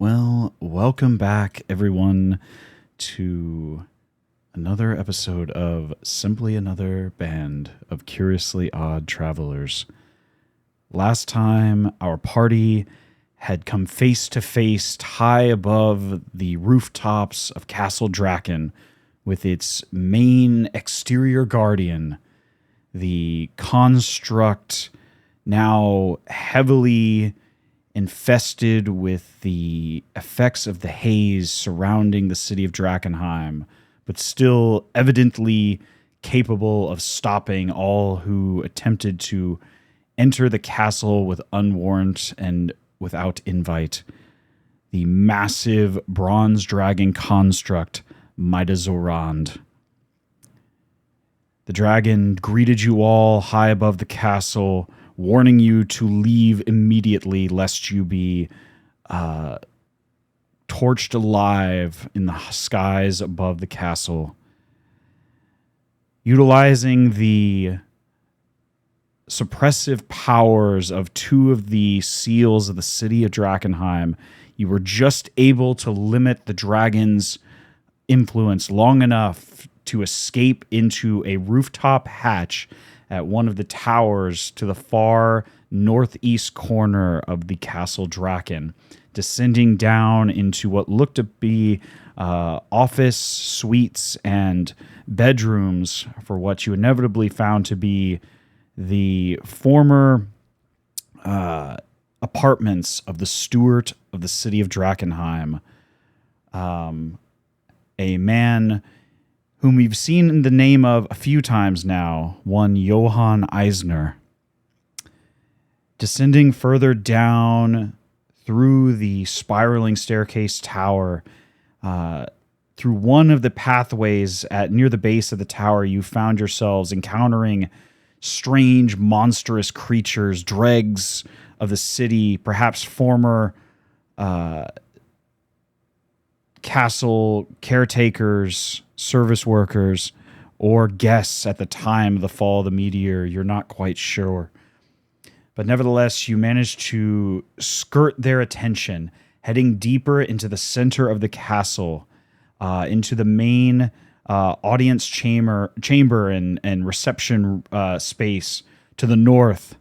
Well, welcome back, everyone, to another episode of Simply Another Band of Curiously Odd Travelers. Last time, our party had come face to face high above the rooftops of Castle Draken with its main exterior guardian, the construct now heavily infested with the effects of the haze surrounding the city of Drakenheim, but still evidently capable of stopping all who attempted to enter the castle with unwarrant and without invite. The massive bronze dragon construct, Midazorand. The dragon greeted you all high above the castle, warning you to leave immediately lest you be torched alive in the skies above the castle. Utilizing the suppressive powers of two of the seals of the city of Drakenheim, you were just able to limit the dragon's influence long enough to escape into a rooftop hatch at one of the towers to the far northeast corner of the Castle Draken, descending down into what looked to be office suites and bedrooms for what you inevitably found to be the former apartments of the steward of the city of Drakenheim, a man whom we've seen in the name of a few times now, one Johann Eisner. Descending further down through the spiraling staircase tower, through one of the pathways near the base of the tower, you found yourselves encountering strange, monstrous creatures, dregs of the city, perhaps former castle caretakers, service workers, or guests at the time of the fall of the meteor. You're not quite sure. But nevertheless, you managed to skirt their attention, heading deeper into the center of the castle, into the main audience chamber and reception space. To the north,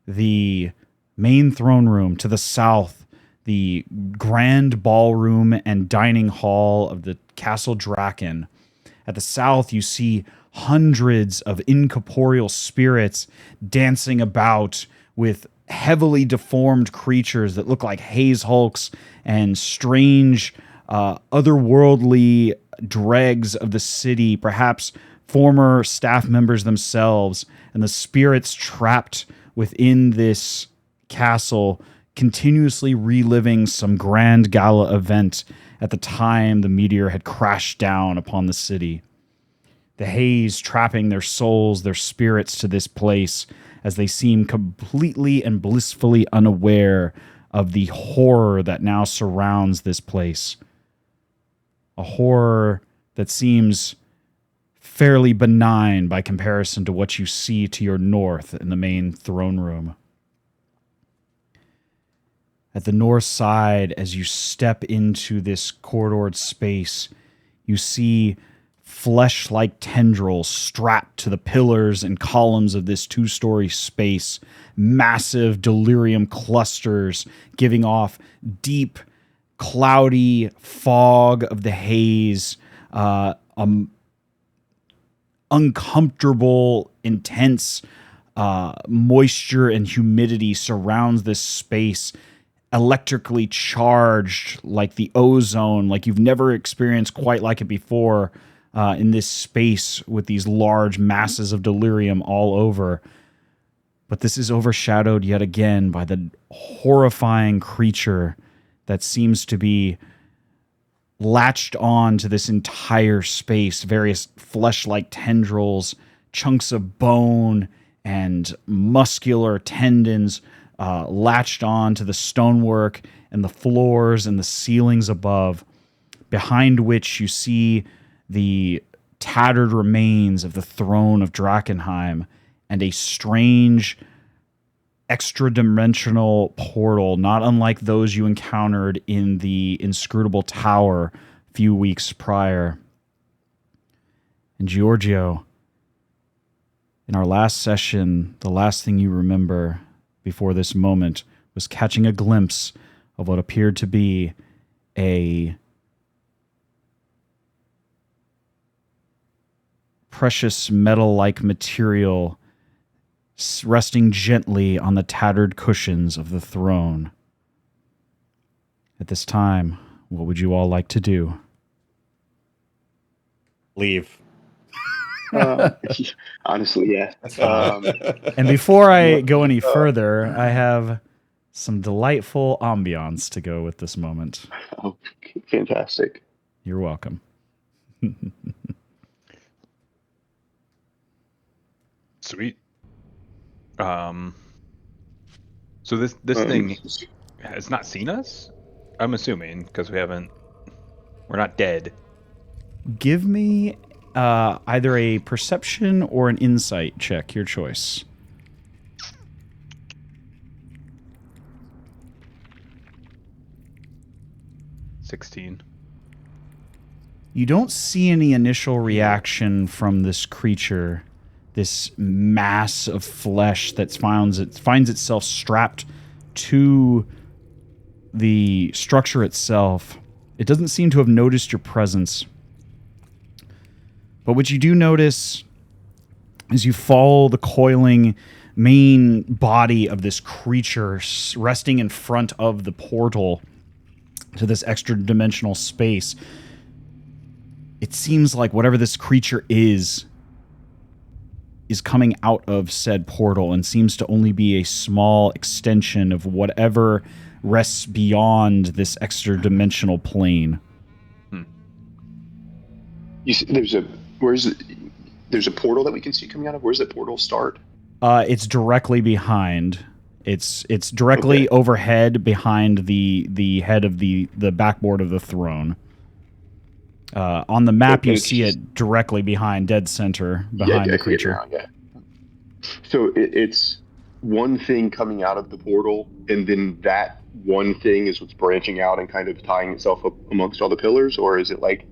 the main throne room. To the south, the grand ballroom and dining hall of the Castle Draken. At the south, you see hundreds of incorporeal spirits dancing about with heavily deformed creatures that look like haze hulks and strange, otherworldly dregs of the city, perhaps former staff members themselves, and the spirits trapped within this castle continuously reliving some grand gala event at the time the meteor had crashed down upon the city. The haze trapping their souls, their spirits to this place as they seem completely and blissfully unaware of the horror that now surrounds this place. A horror that seems fairly benign by comparison to what you see to your north in the main throne room. At the north side, as you step into this corridored space, you see flesh-like tendrils strapped to the pillars and columns of this two-story space, massive delirium clusters giving off deep, cloudy fog of the haze, uncomfortable, intense moisture and humidity surrounds this space, electrically charged like the ozone, like you've never experienced quite like it before in this space with these large masses of delirium all over. But this is overshadowed yet again by the horrifying creature that seems to be latched on to this entire space, various flesh-like tendrils, chunks of bone, and muscular tendons latched on to the stonework and the floors and the ceilings above, behind which you see the tattered remains of the throne of Drakenheim and a strange extra-dimensional portal, not unlike those you encountered in the inscrutable tower a few weeks prior. And Giorgio, in our last session, the last thing you remember before this moment was catching a glimpse of what appeared to be a precious metal-like material resting gently on the tattered cushions of the throne. At this time, what would you all like to do? Leave. Honestly, yeah. And before I go any further, I have some delightful ambiance to go with this moment. Oh, fantastic. You're welcome. Sweet. So this thing has not seen us? I'm assuming, because we're not dead. Give me either a perception or an insight check, your choice. $16. You don't see any initial reaction from this creature, this mass of flesh that finds itself strapped to the structure itself. It doesn't seem to have noticed your presence. But what you do notice is you follow the coiling main body of this creature resting in front of the portal to this extra-dimensional space. It seems like whatever this creature is coming out of said portal and seems to only be a small extension of whatever rests beyond this extra-dimensional plane. You see, there's a portal that we can see coming out of. Where's that portal start? It's directly behind. It's directly overhead behind the head of the backboard of the throne. On the map, you see it directly behind, dead center, behind the creature. So it's one thing coming out of the portal, and then that one thing is what's branching out and kind of tying itself up amongst all the pillars, or is it like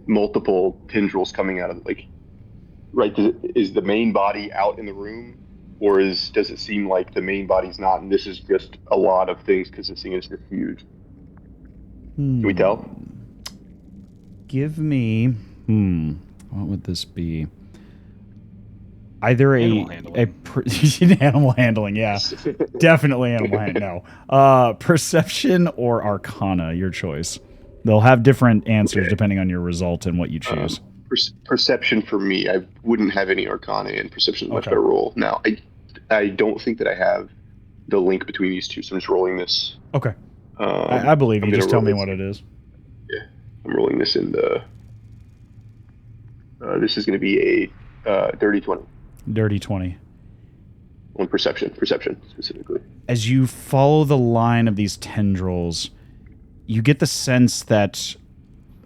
multiple tendrils coming out of is the main body out in the room, or does it seem like the main body's not, and this is just a lot of things because this thing is just huge? Can we tell? Give me what would this be? Either animal handling. Animal handling, yeah. Definitely animal handling. No. Perception or Arcana, your choice. They'll have different answers depending on your result and what you choose. Perception for me. I wouldn't have any Arcana, and Perception is a much better roll. Now, I don't think that I have the link between these two, so I'm just rolling this. Okay. I believe you. Just tell me what it is. Yeah. I'm rolling this in the... this is going to be a dirty 20. Dirty 20. On perception specifically. As you follow the line of these tendrils, you get the sense that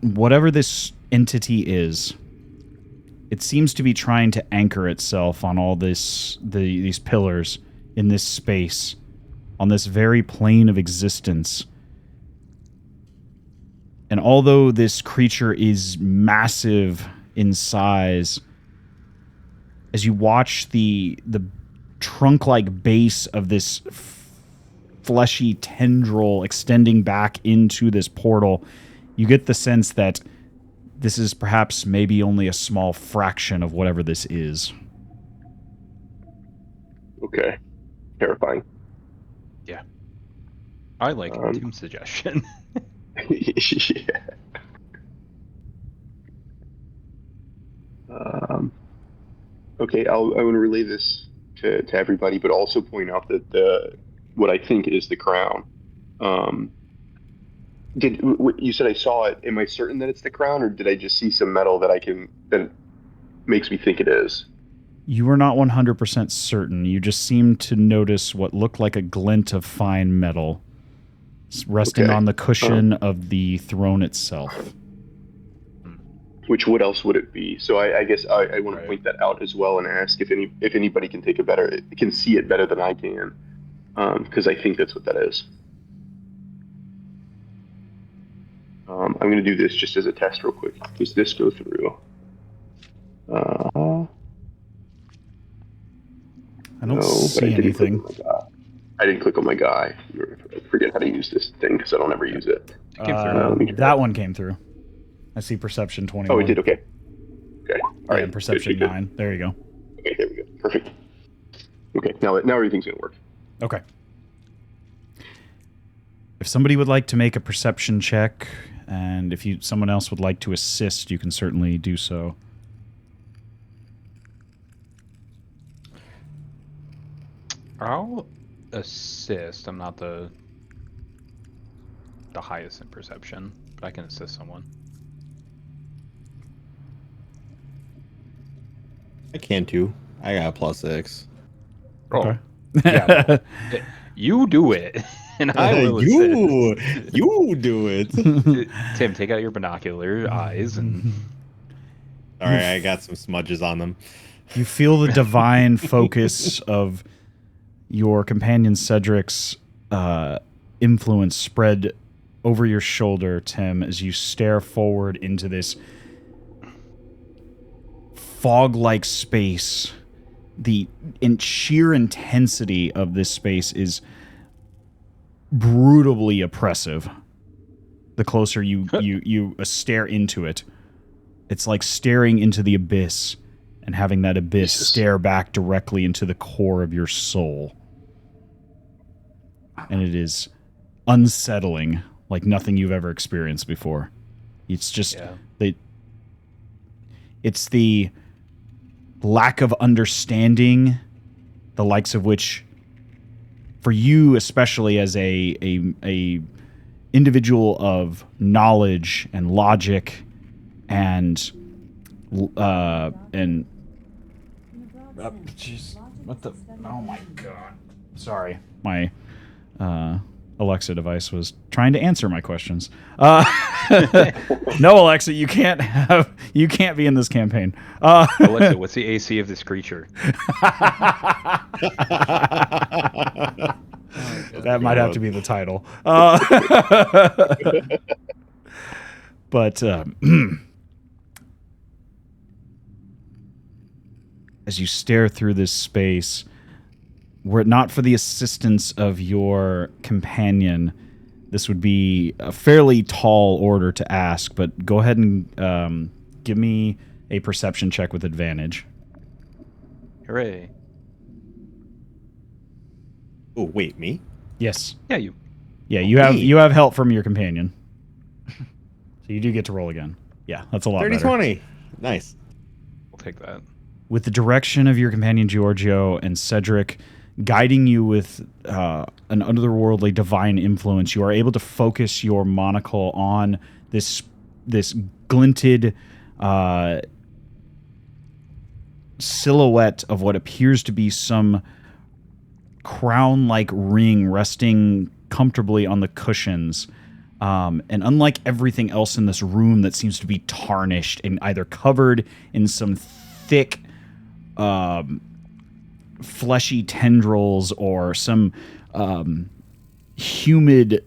whatever this entity is, it seems to be trying to anchor itself on all these pillars in this space, on this very plane of existence. And although this creature is massive in size, as you watch the trunk-like base of this fleshy tendril extending back into this portal, you get the sense that this is perhaps maybe only a small fraction of whatever this is. Okay. Terrifying. Yeah. I like Tim's suggestion. Yeah. Okay, I want to relay this to everybody, but also point out that what I think is the crown. You said I saw it? Am I certain that it's the crown, or did I just see some metal that makes me think it is? You were not 100% certain. You just seemed to notice what looked like a glint of fine metal resting on the cushion of the throne itself. What else would it be? So I guess I want to point that out as well and ask if anybody can see it better than I can. because I think that's what that is. I'm going to do this just as a test real quick. Does this go through? I don't see anything. I didn't click on my guy. I forget how to use this thing because I don't ever use it. It came through. That one came through. I see perception 21. Oh, it did. Okay. Okay. All right. And perception 9. There you go. Okay, there we go. Perfect. Okay, now everything's gonna work. Okay. If somebody would like to make a perception check, and if someone else would like to assist, you can certainly do so. I'll assist. I'm not the highest in perception, but I can assist someone. I can too. I got a +6. Okay. Yeah, you do it, and I will you assist. you do it. Tim, take out your binocular eyes and. All right, I got some smudges on them. You feel the divine focus of your companion Cedric's influence spread over your shoulder, Tim, as you stare forward into this fog-like space. The sheer intensity of this space is brutally oppressive. The closer you stare into it, it's like staring into the abyss and having that abyss stare back directly into the core of your soul. And it is unsettling, like nothing you've ever experienced before. It's just it's the lack of understanding, the likes of which, for you especially as a individual of knowledge and logic and jeez, what the? Oh my god! Sorry, my Alexa device was trying to answer my questions. No, Alexa, you can't be in this campaign. Alexa, what's the AC of this creature? That might have to be the title. But as you stare through this space, were it not for the assistance of your companion, this would be a fairly tall order to ask, but go ahead and give me a perception check with advantage. Hooray. Oh, wait, me? Yes. Yeah, you. Yeah, you have help from your companion. So you do get to roll again. Yeah, that's a lot 30, better. 20. Nice. We'll take that. With the direction of your companion Giorgio and Cedric guiding you with an otherworldly divine influence, you are able to focus your monocle on this glinted silhouette of what appears to be some crown-like ring resting comfortably on the cushions. And unlike everything else in this room that seems to be tarnished and either covered in some thick fleshy tendrils or some humid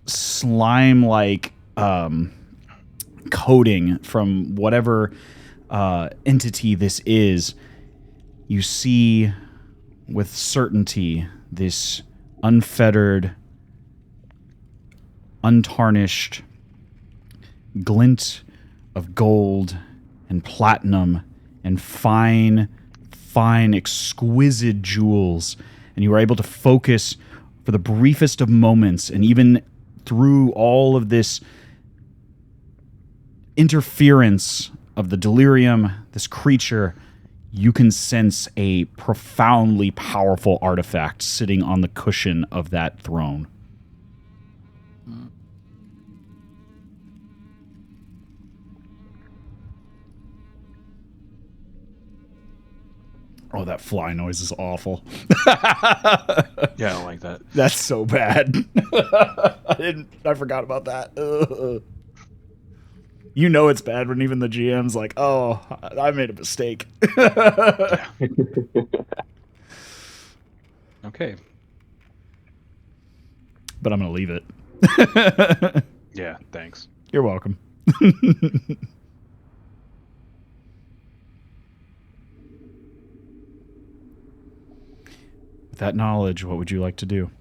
slime-like coating from whatever entity this is, you see with certainty this unfettered, untarnished glint of gold and platinum and fine, exquisite jewels. And you are able to focus for the briefest of moments, and even through all of this interference of the delirium, this creature, you can sense a profoundly powerful artifact sitting on the cushion of that throne. Oh, that fly noise is awful. Yeah, I don't like that. That's so bad. I forgot about that. Ugh. You know it's bad when even the GM's like, oh, I made a mistake. Okay. but I'm going to leave it. Yeah, thanks. You're welcome. With that knowledge, what would you like to do?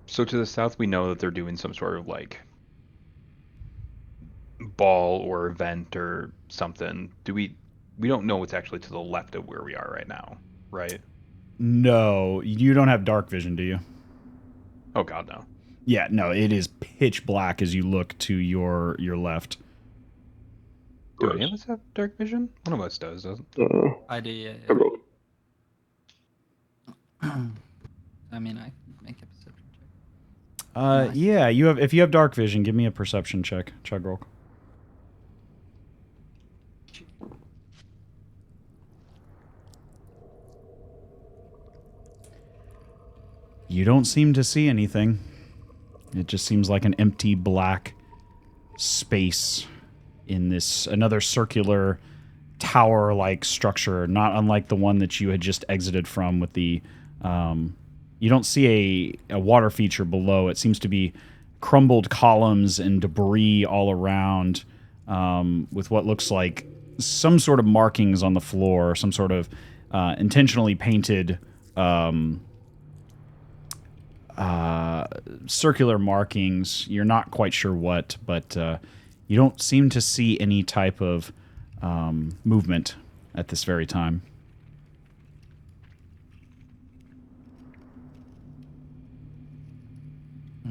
So to the south, we know that they're doing some sort of like ball or event or something. We don't know what's actually to the left of where we are right now, right? No, you don't have dark vision, do you? Oh God, no. Yeah, no, it is pitch black as you look to your left. Do any of us have dark vision? One of us does, doesn't? I do, yeah. I rolled. I mean, I can make a perception check. Nice. Yeah, you have. If you have dark vision, give me a perception check, Chugrulk. You don't seem to see anything. It just seems like an empty black space in this another circular tower-like structure, not unlike the one that you had just exited from with the you don't see a water feature below. It seems to be crumbled columns and debris all around, with what looks like some sort of markings on the floor, some sort of intentionally painted circular markings. You're not quite sure what, but you don't seem to see any type of movement at this very time.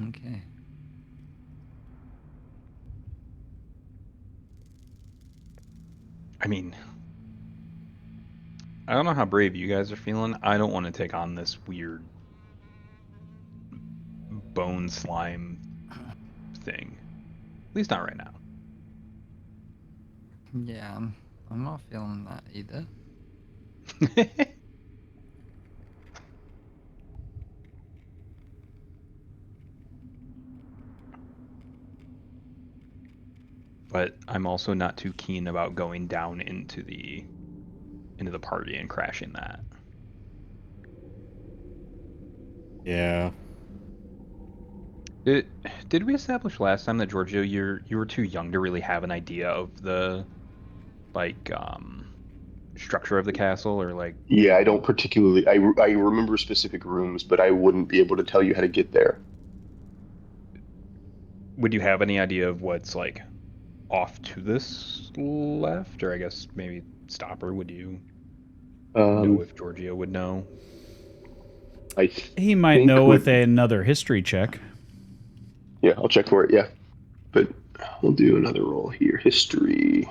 Okay. I mean, I don't know how brave you guys are feeling. I don't want to take on this weird bone slime thing. At least not right now. Yeah, I'm not feeling that either. But I'm also not too keen about going down into the party and crashing that. Yeah. Did we establish last time that Georgio, you were too young to really have an idea of the structure of the castle, or like? Yeah, I don't particularly. I remember specific rooms, but I wouldn't be able to tell you how to get there. Would you have any idea of what's like off to this left, or I guess maybe Stopper? Would you know if Georgio would know? He might know with another history check. Yeah, I'll check for it. Yeah, but we'll do another roll here. History.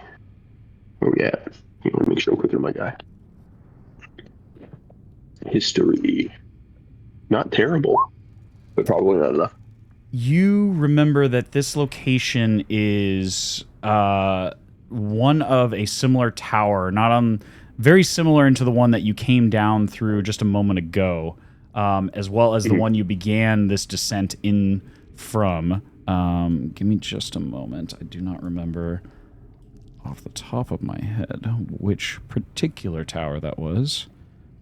Where we at? You want to make sure I'm quick through my guy. History. Not terrible, but probably not enough. You remember that this location is one of a similar tower, very similar into the one that you came down through just a moment ago, as well as the one you began this descent in from. Give me just a moment. I do not remember off the top of my head which particular tower that was,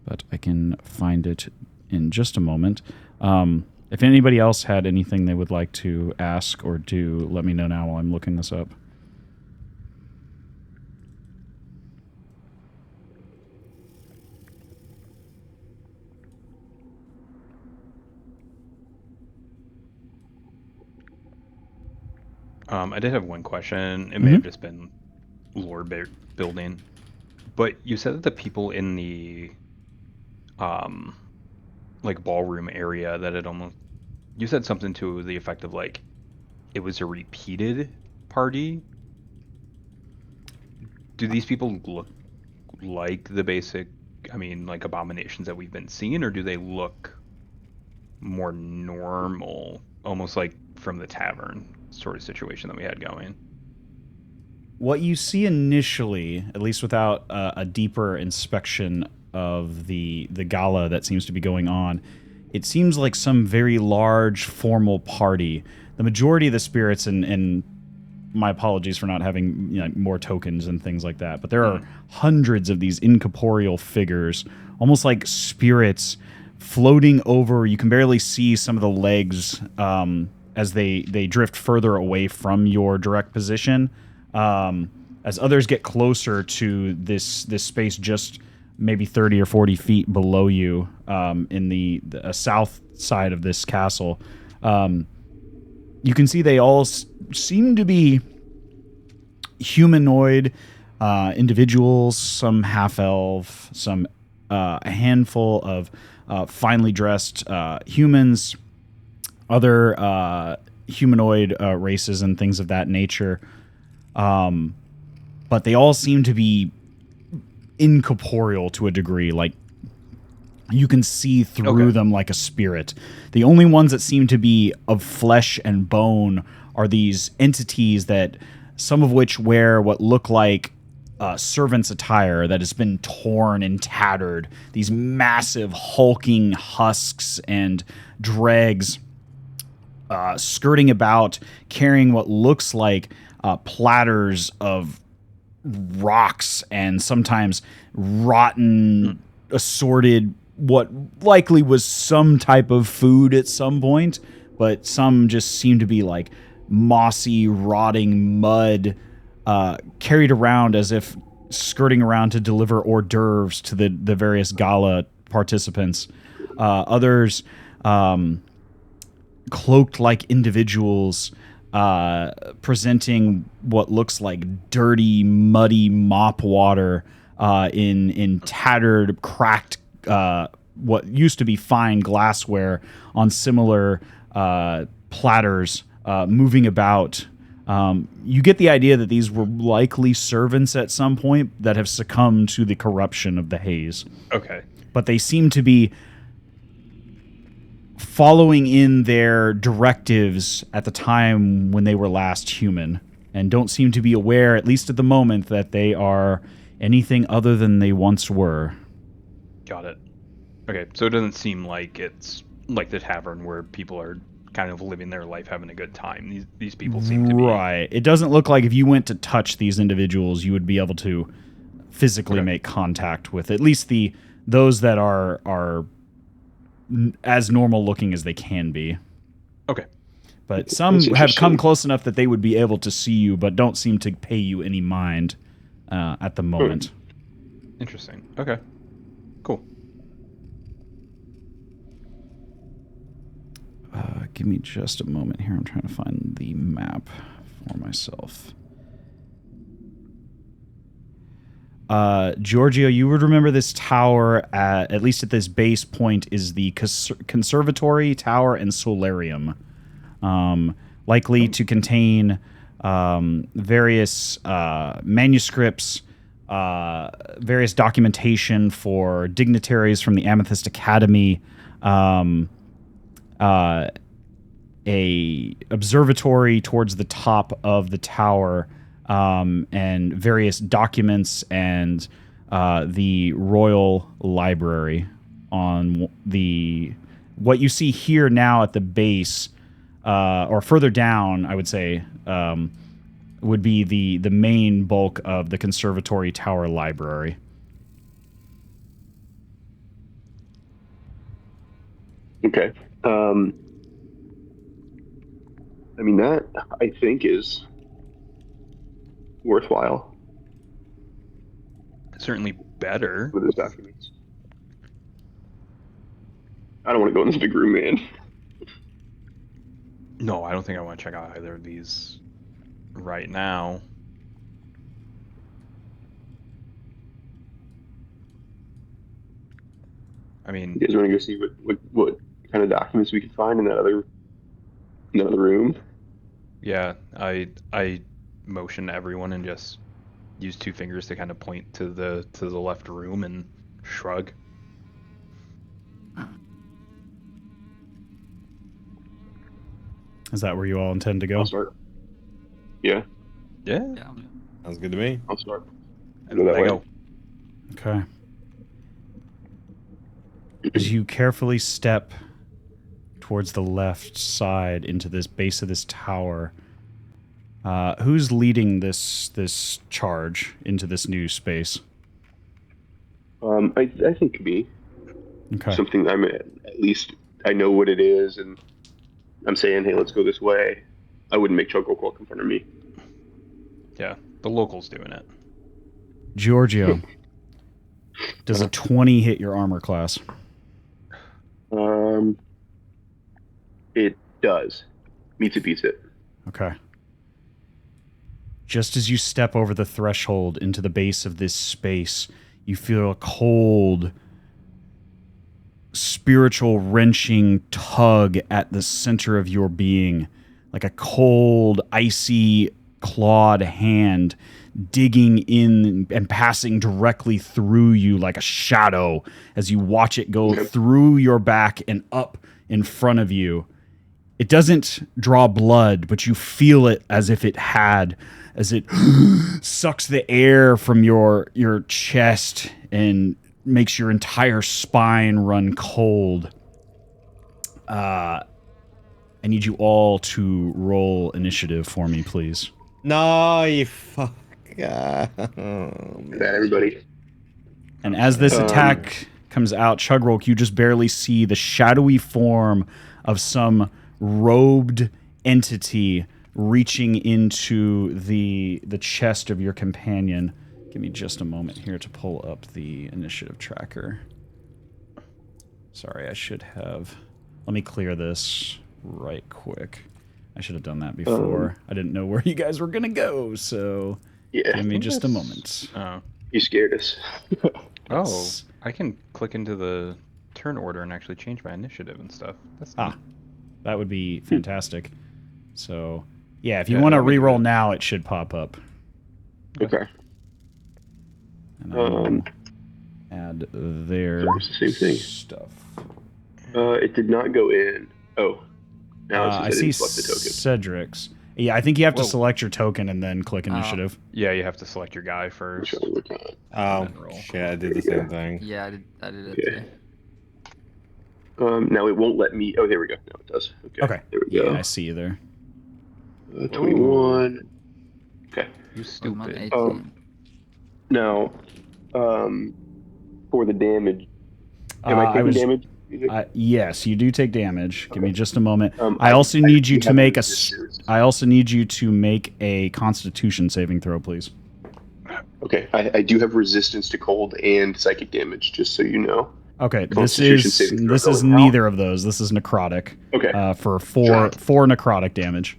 but I can find it in just a moment. If anybody else had anything they would like to ask or do, let me know now while I'm looking this up. I did have one question. It may have just been lore building, but you said that the people in the like ballroom area, that it almost, you said something to the effect of like it was a repeated party. Do these people look like the basic, I mean, like abominations that we've been seeing, or do they look more normal, almost like from the tavern sort of situation that we had going? What you see initially, at least without a deeper inspection of the gala that seems to be going on, it seems like some very large formal party. The majority of the spirits, and my apologies for not having more tokens and things like that. But there are hundreds of these incorporeal figures, almost like spirits, floating over. You can barely see some of the legs as they drift further away from your direct position. As others get closer to this space, just maybe 30 or 40 feet below you, in the south side of this castle, you can see they all seem to be humanoid individuals, some half-elf, some a handful of finely dressed humans, other humanoid races and things of that nature. But they all seem to be incorporeal to a degree. Like, you can see through them like a spirit. The only ones that seem to be of flesh and bone are these entities that, some of which wear what look like servant's attire that has been torn and tattered. These massive hulking husks and dregs skirting about, carrying what looks like platters of rocks and sometimes rotten, assorted, what likely was some type of food at some point, but some just seem to be like mossy, rotting mud, carried around as if skirting around to deliver hors d'oeuvres to the various gala participants. Others cloaked like individuals, presenting what looks like dirty, muddy mop water in tattered, cracked, what used to be fine glassware on similar platters, moving about. You get the idea that these were likely servants at some point that have succumbed to the corruption of the haze. Okay. But they seem to be following in their directives at the time when they were last human, and don't seem to be aware, at least at the moment, that they are anything other than they once were. Got it. Okay, so it doesn't seem like it's like the tavern where people are kind of living their life, having a good time. These people seem to be... Right. It doesn't look like if you went to touch these individuals, you would be able to physically make contact with at least those that are as normal looking as they can be. Okay. But some have come close enough that they would be able to see you, but don't seem to pay you any mind at the moment. Interesting. Okay. Cool. Give me just a moment here. I'm trying to find the map for myself. Georgio, you would remember this tower, at least at this base point, is the Conservatory Tower and Solarium. Likely to contain various manuscripts, various documentation for dignitaries from the Amethyst Academy, a observatory towards the top of the tower, and various documents and the Royal Library on what you see here now at the base, or further down, I would say, would be the main bulk of the Conservatory Tower Library. Okay. I mean, that, I think, is worthwhile. Certainly better. With his documents. I don't want to go in this big room, man. No, I don't think I want to check out either of these right now. I mean, You guys want to go see what kind of documents we can find in that other room? yeah, I motion to everyone and just use two fingers to kind of point to the left room and shrug. Is that where you all intend to go? I'll start. Yeah, Yeah. Sounds good to me. I'll start. And Go that they way. go. Okay. As you carefully step towards the left side into this base of this tower, Who's leading this charge into this new space? I think me. Okay. Something at least I know what it is, and I'm saying, hey, let's go this way. I wouldn't make Chugrulk walk in front of me. Yeah, the locals doing it. Georgio, does a 20 hit your armor class? It does. Meets it, beats it. Okay. Just as you step over the threshold into the base of this space, you feel a cold, spiritual wrenching tug at the center of your being, like a cold, icy, clawed hand digging in and passing directly through you like a shadow as you watch it go through your back and up in front of you. It doesn't draw blood, but you feel it as if it had, as it sucks the air from your chest and makes your entire spine run cold. I need you all to roll initiative for me, please. No, you fuck. That everybody. And as this attack comes out, Chugrulk, you just barely see the shadowy form of some robed entity reaching into the chest of your companion. Give me just a moment here to pull up the initiative tracker. Sorry, I should have... Let me clear this right quick. I should have done that before. I didn't know where you guys were going to go, so Yeah. give me just a moment. You scared us. Oh, I can click into the turn order and actually change my initiative and stuff. That's neat. That would be fantastic. So, yeah, if you want to reroll now, it should pop up. Okay. And I'll add their It's the same thing. stuff. It did not go in. Oh. Now I it's see select the token. Cedric's. Yeah, I think you have to select your token and then click initiative. Yeah, you have to select your guy first. Oh, shit, I did the same thing. Yeah, I did it Okay. too. Now it won't let me. Oh, there we go. Now it does. Okay. There we go. Yeah, I see you there. 21. Okay. You I'm on stupid. 18. Now, for the damage, am I taking damage? Yes, you do take damage. Give me just a moment. I also need you to make a. resistance. I also need you to make a Constitution saving throw, please. Okay, I do have resistance to cold and psychic damage, just so you know. Okay, Constitution saving throw. this is neither of those. This is necrotic. Okay. For four necrotic damage.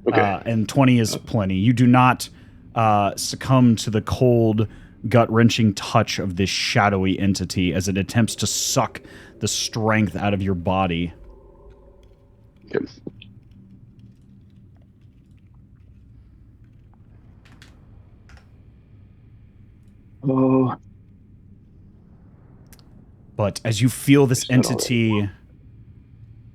Okay. And 20 is plenty. You do not succumb to the cold, gut-wrenching touch of this shadowy entity as it attempts to suck the strength out of your body. Okay. Oh. But as you feel this entity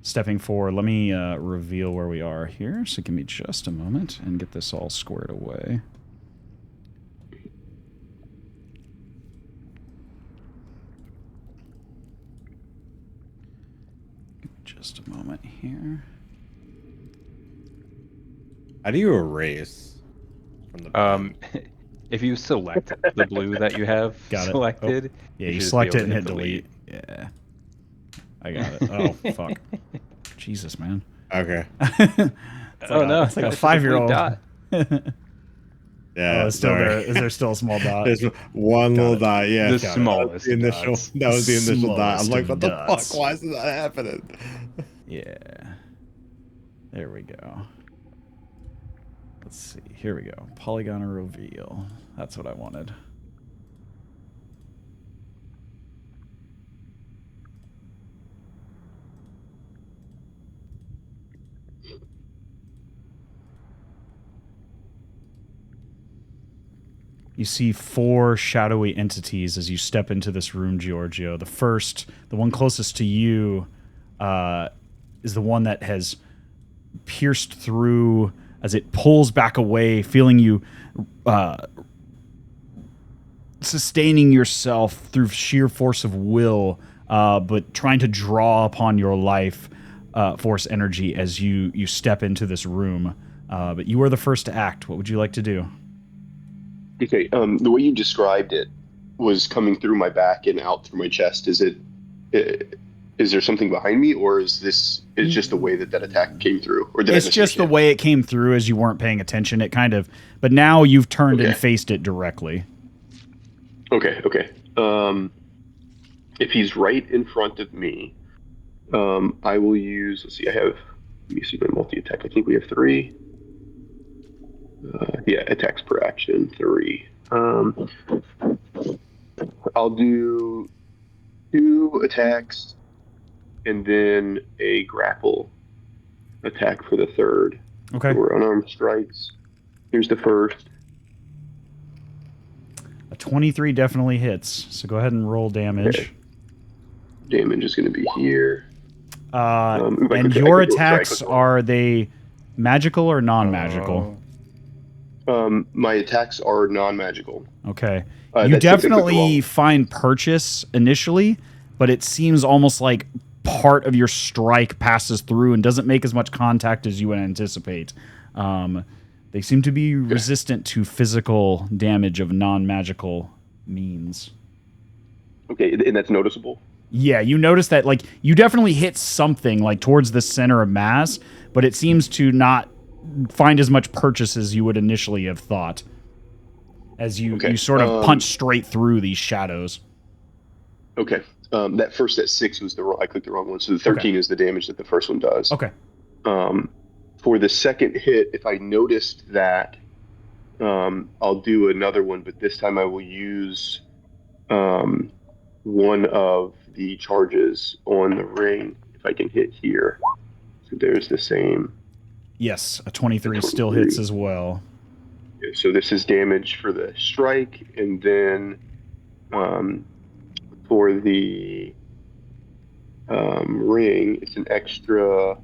stepping forward, let me reveal where we are here. So give me just a moment and get this all squared away. Just a moment here. How do you erase from the if you select the blue that you have selected, yeah, you select it and hit delete. Yeah, I got it. Oh fuck, Jesus, man. Okay. No, it's like a 5-year-old. Yeah, it's still there. Is there still a small dot? There's one little dot. Yeah, the smallest. The initial. Dots. That was the initial dot. I'm like, Smallest what the dots. fuck? Why is that happening? Yeah. There we go. Let's see. Here we go. Polygon reveal. That's what I wanted. You see 4 shadowy entities as you step into this room, Georgio. The first, the one closest to you, is the one that has pierced through as it pulls back away, feeling you sustaining yourself through sheer force of will, but trying to draw upon your life force energy as you step into this room. But you are the first to act. What would you like to do? Okay. The way you described it was coming through my back and out through my chest. Is there something behind me, or is just the way that attack came through, or It's just the way it came through as you weren't paying attention. It kind of, but now you've turned and faced it directly. Okay. If he's right in front of me, I will use. Let's see. Let me see my multi-attack. I think we have 3. Attacks per action 3. I'll do 2 attacks and then a grapple attack for the third. Okay. So we're unarmed strikes. Here's the first. A 23 definitely hits. So go ahead and roll damage. Okay. Damage is going to be here. And your attacks, are they magical or non-magical? My attacks are non-magical. Okay. You definitely find purchase initially, but it seems almost like part of your strike passes through and doesn't make as much contact as you would anticipate. They seem to be resistant to physical damage of non-magical means. Okay, and that's noticeable? Yeah, you notice that, like, you definitely hit something, like, towards the center of mass, but it seems to not find as much purchase as you would initially have thought. As you sort of punch straight through these shadows. Okay. That 6 was I clicked the wrong one, so the 13 is the damage that the first one does. Okay. For the second hit, if I noticed that, I'll do another one, but this time I will use one of the charges on the ring, if I can hit here. So there's the same. Yes, a 23 still hits as well. So this is damage for the strike, and then for the ring, it's an extra.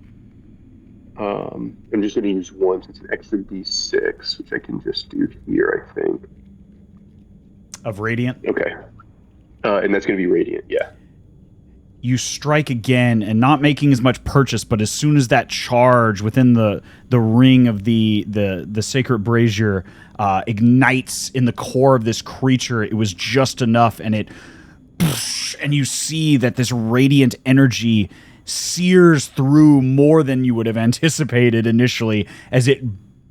I'm just going to use one, so it's an extra D6, which I can just do here, I think. Of radiant? Okay. And that's going to be radiant, yeah. You strike again, and not making as much purchase, but as soon as that charge within the ring of the sacred brazier ignites in the core of this creature, it was just enough, and you see that this radiant energy sears through more than you would have anticipated initially, as it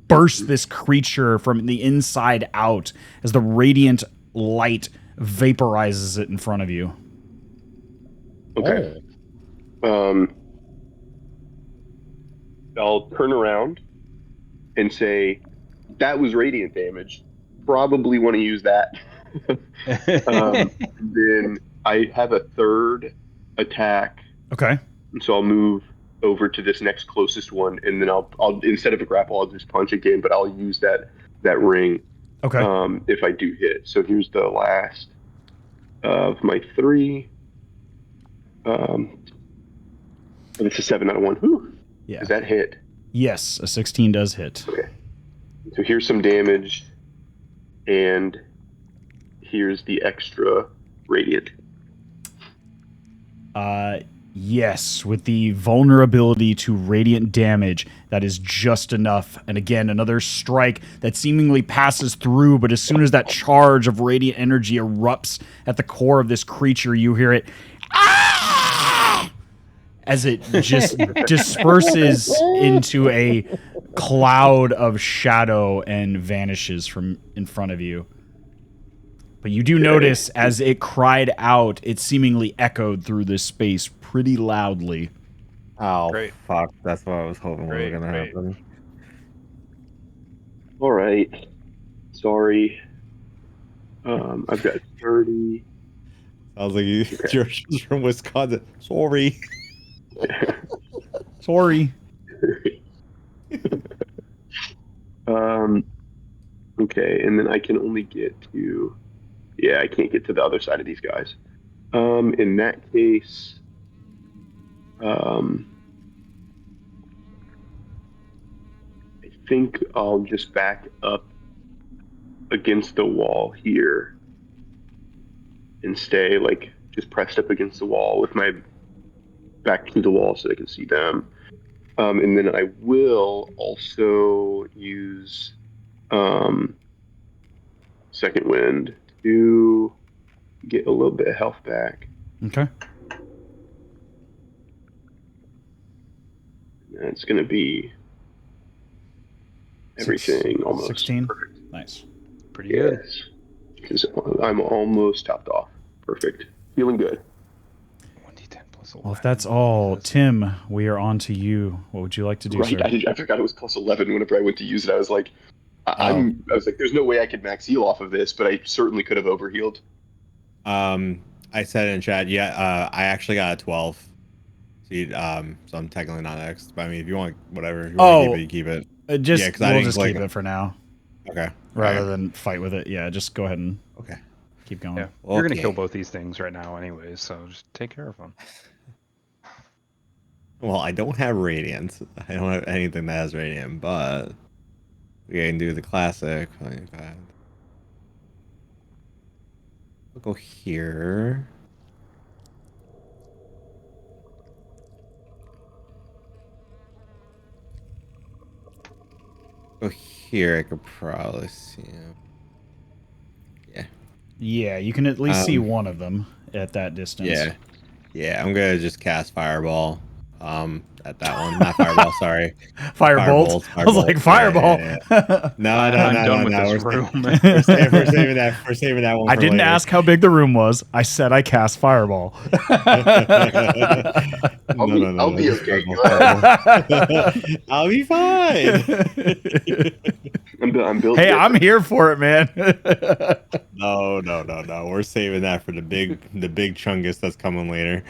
bursts this creature from the inside out, as the radiant light vaporizes it in front of you. Okay. I'll turn around and say, that was radiant damage. Probably want to use that. Then I have a third attack. Okay. So I'll move over to this next closest one, and then I'll instead of a grapple, I'll just punch again, but I'll use that ring. Okay. If I do hit. So here's the last of my 3. It's a 7 out of 1. Whew. Yeah. Does that hit? Yes, a 16 does hit. Okay. So here's some damage, and here's the extra radiant. Yes, with the vulnerability to radiant damage, that is just enough. And again, another strike that seemingly passes through, but as soon as that charge of radiant energy erupts at the core of this creature, you hear it as it just disperses into a cloud of shadow and vanishes from in front of you. But you do notice as it cried out, it seemingly echoed through this space pretty loudly. Oh, Great. fuck. That's what I was hoping was going to happen. All right. Sorry. I've got 30. Sounds like Georgio's from Wisconsin. Sorry. Sorry. Okay, and then I can only get to... Yeah, I can't get to the other side of these guys. In that case... I think I'll just back up against the wall here and stay, like, just pressed up against the wall with my back to the wall so they can see them. And then I will also use second wind to get a little bit of health back. Okay. That's going to be everything almost. 16. Perfect. Nice. Pretty good. Yes. Because I'm almost topped off. Perfect. Feeling good. 1d10 plus 11. Well, if that's all, Tim, we are on to you. What would you like to do, Right. sir? I forgot it was plus 11 whenever I went to use it. I was like, I was like, there's no way I could max heal off of this, but I certainly could have overhealed. I said in chat, yeah, I actually got a 12. So, so I'm technically not next. But I mean, if you want whatever, if you want to keep it, you keep it. We'll just keep it for now. Okay. Rather than fight with it. Yeah, just go ahead and keep going. Yeah. You're going to kill both these things right now anyways, so just take care of them. Well, I don't have Radiant. I don't have anything that has Radiant, but we can do the classic. We'll go here. Go here, I could probably see him. Yeah. Yeah, you can at least see one of them at that distance. Yeah. Yeah, I'm gonna just cast Fireball. At that one. Not Fireball, sorry. Firebolt. I was like, Fireball. Yeah. No. I'm done with this room. We're saving that one. I didn't ask how big the room was. I said I cast Fireball. I'll be okay. I'll be fine. I'm built. Hey, different. I'm here for it, man. No. We're saving that for the big chungus that's coming later.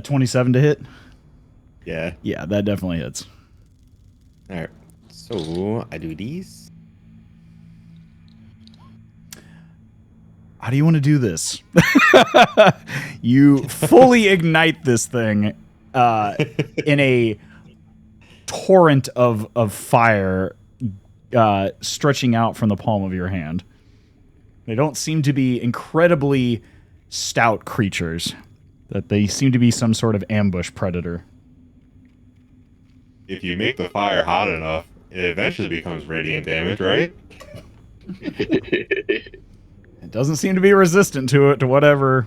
27 to hit. Yeah, that definitely hits. All right, so I do these. How do you want to do this? You fully ignite this thing in a torrent of fire stretching out from the palm of your hand. They don't seem to be incredibly stout creatures. That they seem to be some sort of ambush predator. If you make the fire hot enough, it eventually becomes radiant damage, right? It doesn't seem to be resistant to it, to whatever,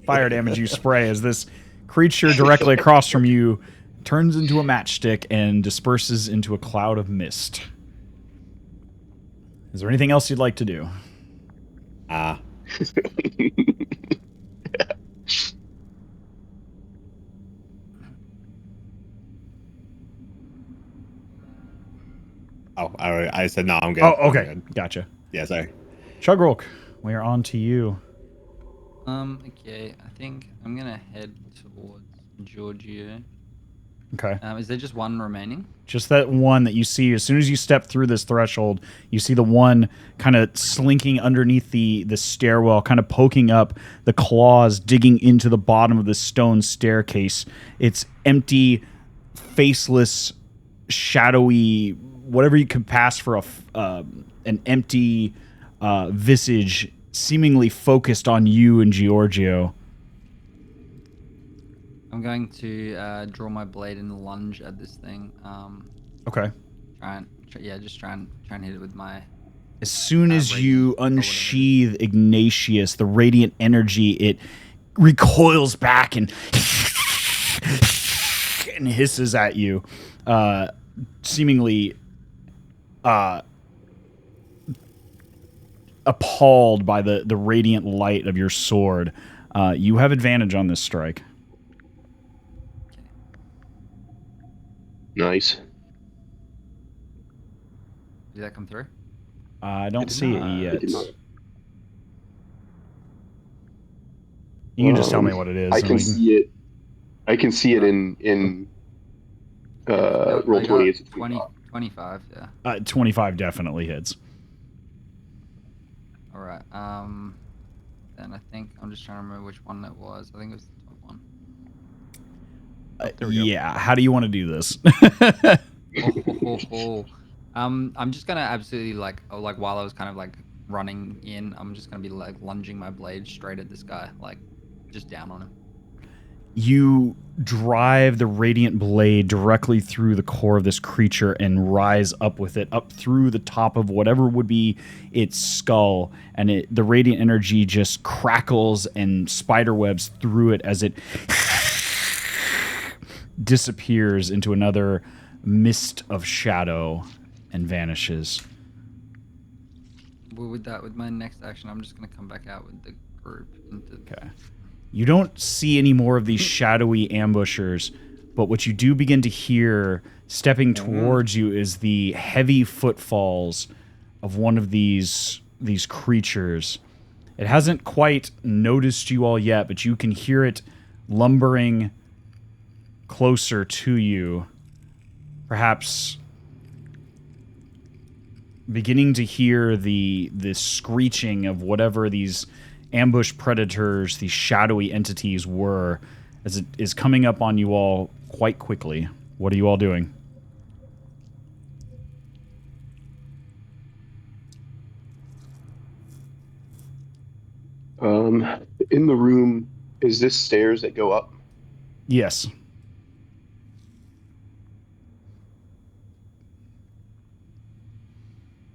fire damage you spray, as this creature directly across from you turns into a matchstick and disperses into a cloud of mist. Is there anything else you'd like to do? Oh, I said no, I'm good. Oh, okay. I'm good. Gotcha. Yeah, sorry. Chugrulk, we are on to you. Okay, I think I'm gonna head towards Georgio. Okay. Is there just one remaining? Just that one that you see as soon as you step through this threshold. You see the one kind of slinking underneath the stairwell, kind of poking up, the claws digging into the bottom of this stone staircase. It's empty, faceless, shadowy, whatever you could pass for an empty visage, seemingly focused on you and Georgio. I'm going to draw my blade and lunge at this thing. Okay. Just try and hit it with my. As soon as you unsheathe Ignatius, the radiant energy, it recoils back and hisses at you, seemingly appalled by the radiant light of your sword. You have advantage on this strike. Nice. Did that come through? I don't see it yet. You can just tell me what it is. I can see it. I can see it in roll 20. It's 25, yeah. 25 definitely hits. All right. Then I think I'm just trying to remember which one that was. I think it was the top one. Yeah. How do you want to do this? I'm just gonna absolutely like while I was kind of like running in, I'm just gonna be like lunging my blade straight at this guy, like just down on him. You drive the radiant blade directly through the core of this creature and rise up with it, up through the top of whatever would be its skull, and the radiant energy just crackles and spiderwebs through it as it disappears into another mist of shadow and vanishes. Well, with my next action, I'm just gonna come back out with the group into. Okay. You don't see any more of these shadowy ambushers, but what you do begin to hear stepping towards you is the heavy footfalls of one of these creatures. It hasn't quite noticed you all yet, but you can hear it lumbering closer to you, perhaps beginning to hear the screeching of whatever these ambush predators, these shadowy entities were, as it is coming up on you all quite quickly. What are you all doing? In the room, is this stairs that go up? Yes.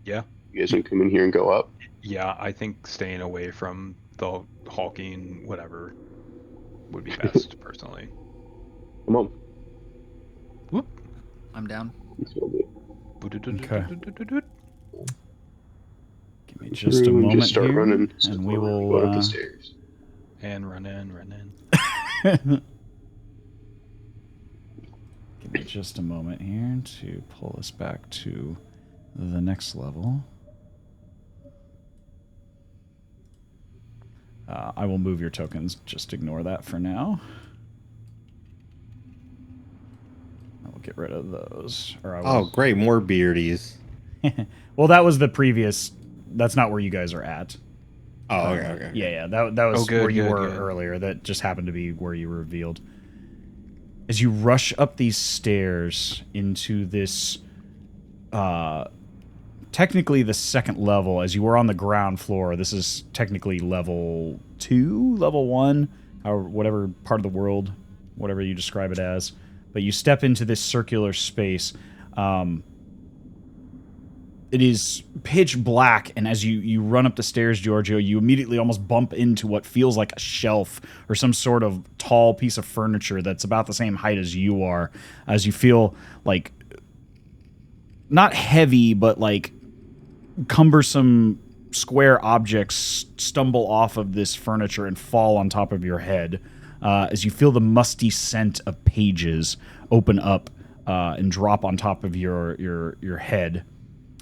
Yeah. You guys can come in here and go up? Yeah, I think staying away from the hulking whatever would be best, personally. Come on. Whoop. I'm down. Okay. Give me just a moment just start here, running, and we will go up the stairs. And run in. Give me just a moment here to pull us back to the next level. I will move your tokens. Just ignore that for now. I will get rid of those. Or I will... Oh, great. More beardies. Well, that was the previous... That's not where you guys are at. Oh, okay. Yeah. That was good, where you were good. earlier. That just happened to be where you were revealed. As you rush up these stairs into this... technically the second level, as you were on the ground floor. This is technically level 2, level 1, or whatever part of the world, whatever you describe it as. But you step into this circular space. It is pitch black, and as you run up the stairs, Giorgio, you immediately almost bump into what feels like a shelf or some sort of tall piece of furniture that's about the same height as you are, as you feel like not heavy, but like cumbersome square objects stumble off of this furniture and fall on top of your head, as you feel the musty scent of pages open up and drop on top of your head.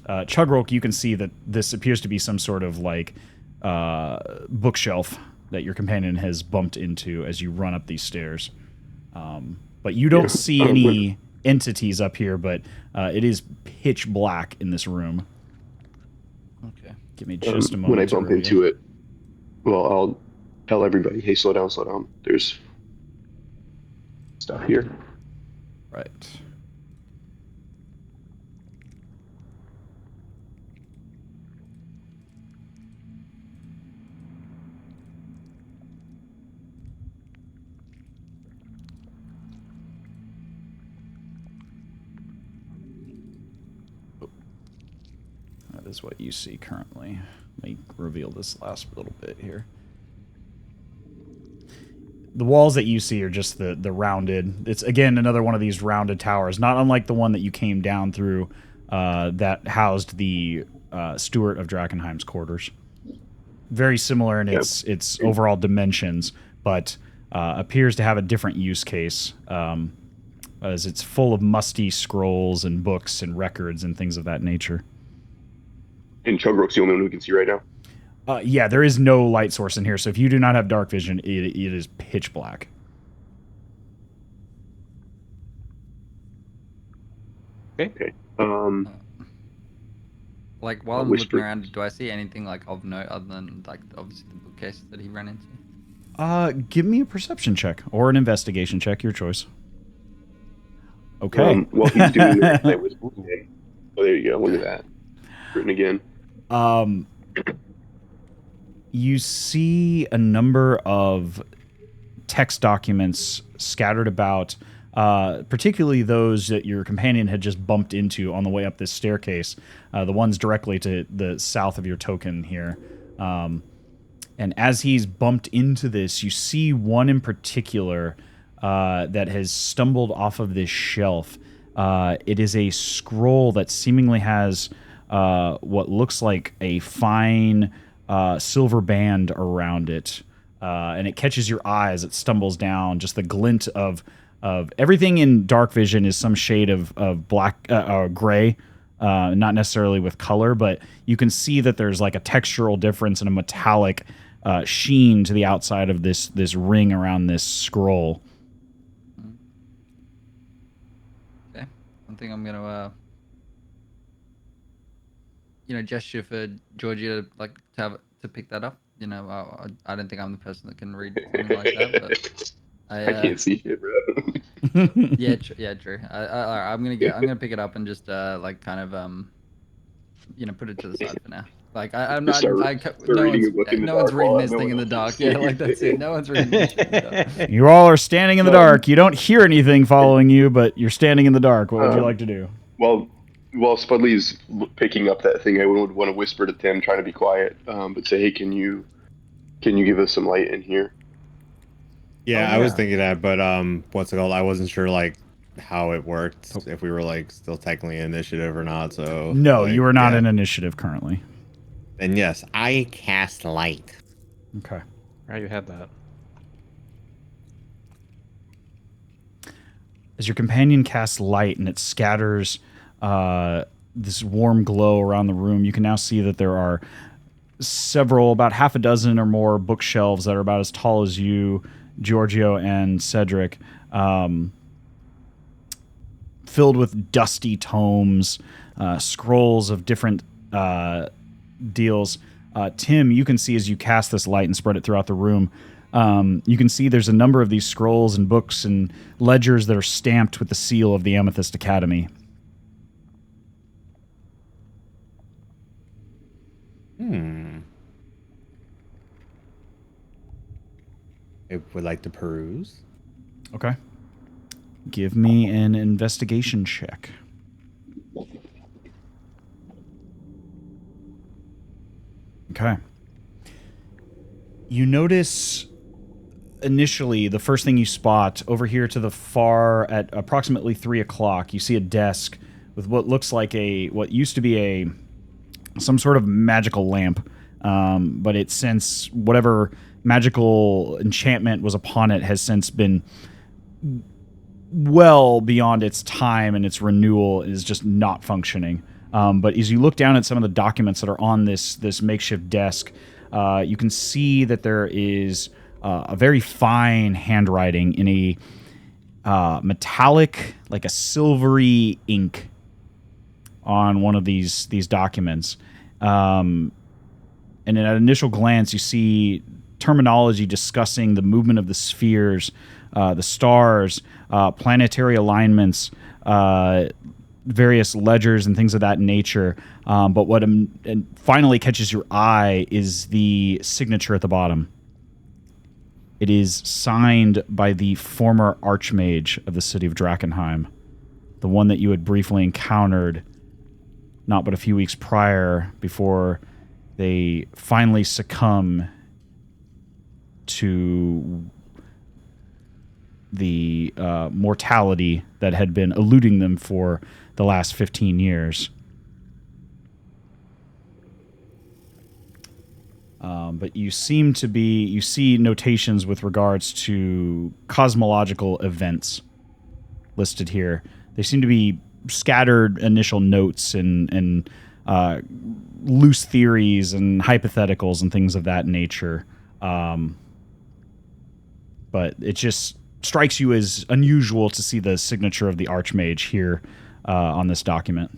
Chugrulk, you can see that this appears to be some sort of like bookshelf that your companion has bumped into as you run up these stairs. But you don't see any entities up here, but it is pitch black in this room. Okay. Give me just a moment. When I bump into it, well, I'll tell everybody, hey, slow down. There's stuff here. Right. That is what you see currently. Let me reveal this last little bit here. The walls that you see are just the rounded... It's, again, another one of these rounded towers, not unlike the one that you came down through that housed the Steward of Drakenheim's quarters. Very similar in its overall dimensions, but appears to have a different use case, as it's full of musty scrolls and books and records and things of that nature. And Chugrulk's the only one who can see right now? Yeah, there is no light source in here, so if you do not have dark vision, it is pitch black. Okay. Like, while I'm looking around, do I see anything like of note other than like obviously the bookcase that he ran into? Give me a perception check or an investigation check, your choice. Okay. Well, he's doing that with... Oh, there you go. Look at that. Written again. You see a number of text documents scattered about, particularly those that your companion had just bumped into on the way up this staircase, the ones directly to the south of your token here. And as he's bumped into this, you see one in particular that has stumbled off of this shelf. It is a scroll that seemingly has what looks like a fine silver band around it. And it catches your eye as it stumbles down. Just the glint of everything in dark vision is some shade of black, gray, not necessarily with color, but you can see that there's like a textural difference and a metallic sheen to the outside of this ring around this scroll. Okay, I think I'm gonna gesture for Georgia to pick that up. I don't think I'm the person that can read something like that, but I can't see shit, bro. yeah, true. I'm gonna pick it up and just kind of put it to the side for now. Like I'm not. Start reading a book in the No one's dark reading while this no thing one in the else dark. can Yeah, see. like that's it. No one's reading this shit in the dark. You all are standing in the dark. You don't hear anything following you, but you're standing in the dark. What would you like to do? While Spudley's picking up that thing, I would want to whisper to Tim, trying to be quiet, but say, "Hey, can you give us some light in here?" Yeah, Oh, I was yeah. thinking that, but what's it called? I wasn't sure like how it worked, if we were like still technically initiative or not. So No, like, you are not yeah. in initiative currently. Then yes, I cast light. Okay. Right, you had that. As your companion casts light and it scatters this warm glow around the room, you can now see that there are about half a dozen or more bookshelves that are about as tall as you, Georgio and Cedric, filled with dusty tomes, scrolls of different deals. Tim, you can see as you cast this light and spread it throughout the room, you can see there's a number of these scrolls and books and ledgers that are stamped with the seal of the Amethyst Academy. I would like to peruse. Okay. Give me an investigation check. Okay. You notice initially, the first thing you spot over here to the far at approximately 3 o'clock, you see a desk with what looks like what used to be some sort of magical lamp, but it since whatever magical enchantment was upon it has since been well beyond its time, and its renewal is just not functioning. But as you look down at some of the documents that are on this makeshift desk, you can see that there is a very fine handwriting in a metallic, like a silvery ink on one of these documents. And at an initial glance, you see terminology discussing the movement of the spheres, the stars, planetary alignments, various ledgers and things of that nature. But what finally catches your eye is the signature at the bottom. It is signed by the former Archmage of the city of Drakenheim, the one that you had briefly encountered not but a few weeks prior, before they finally succumb to the mortality that had been eluding them for the last 15 years. But you see notations with regards to cosmological events listed here. They seem to be scattered initial notes and loose theories and hypotheticals and things of that nature. But it just strikes you as unusual to see the signature of the Archmage here on this document.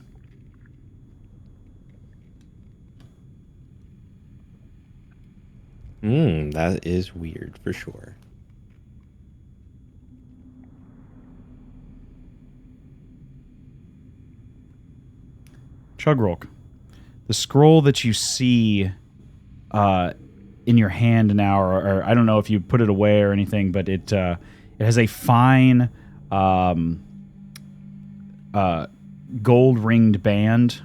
That is weird for sure. Chugrulk, the scroll that you see in your hand now, or I don't know if you put it away or anything, but it has a fine gold ringed band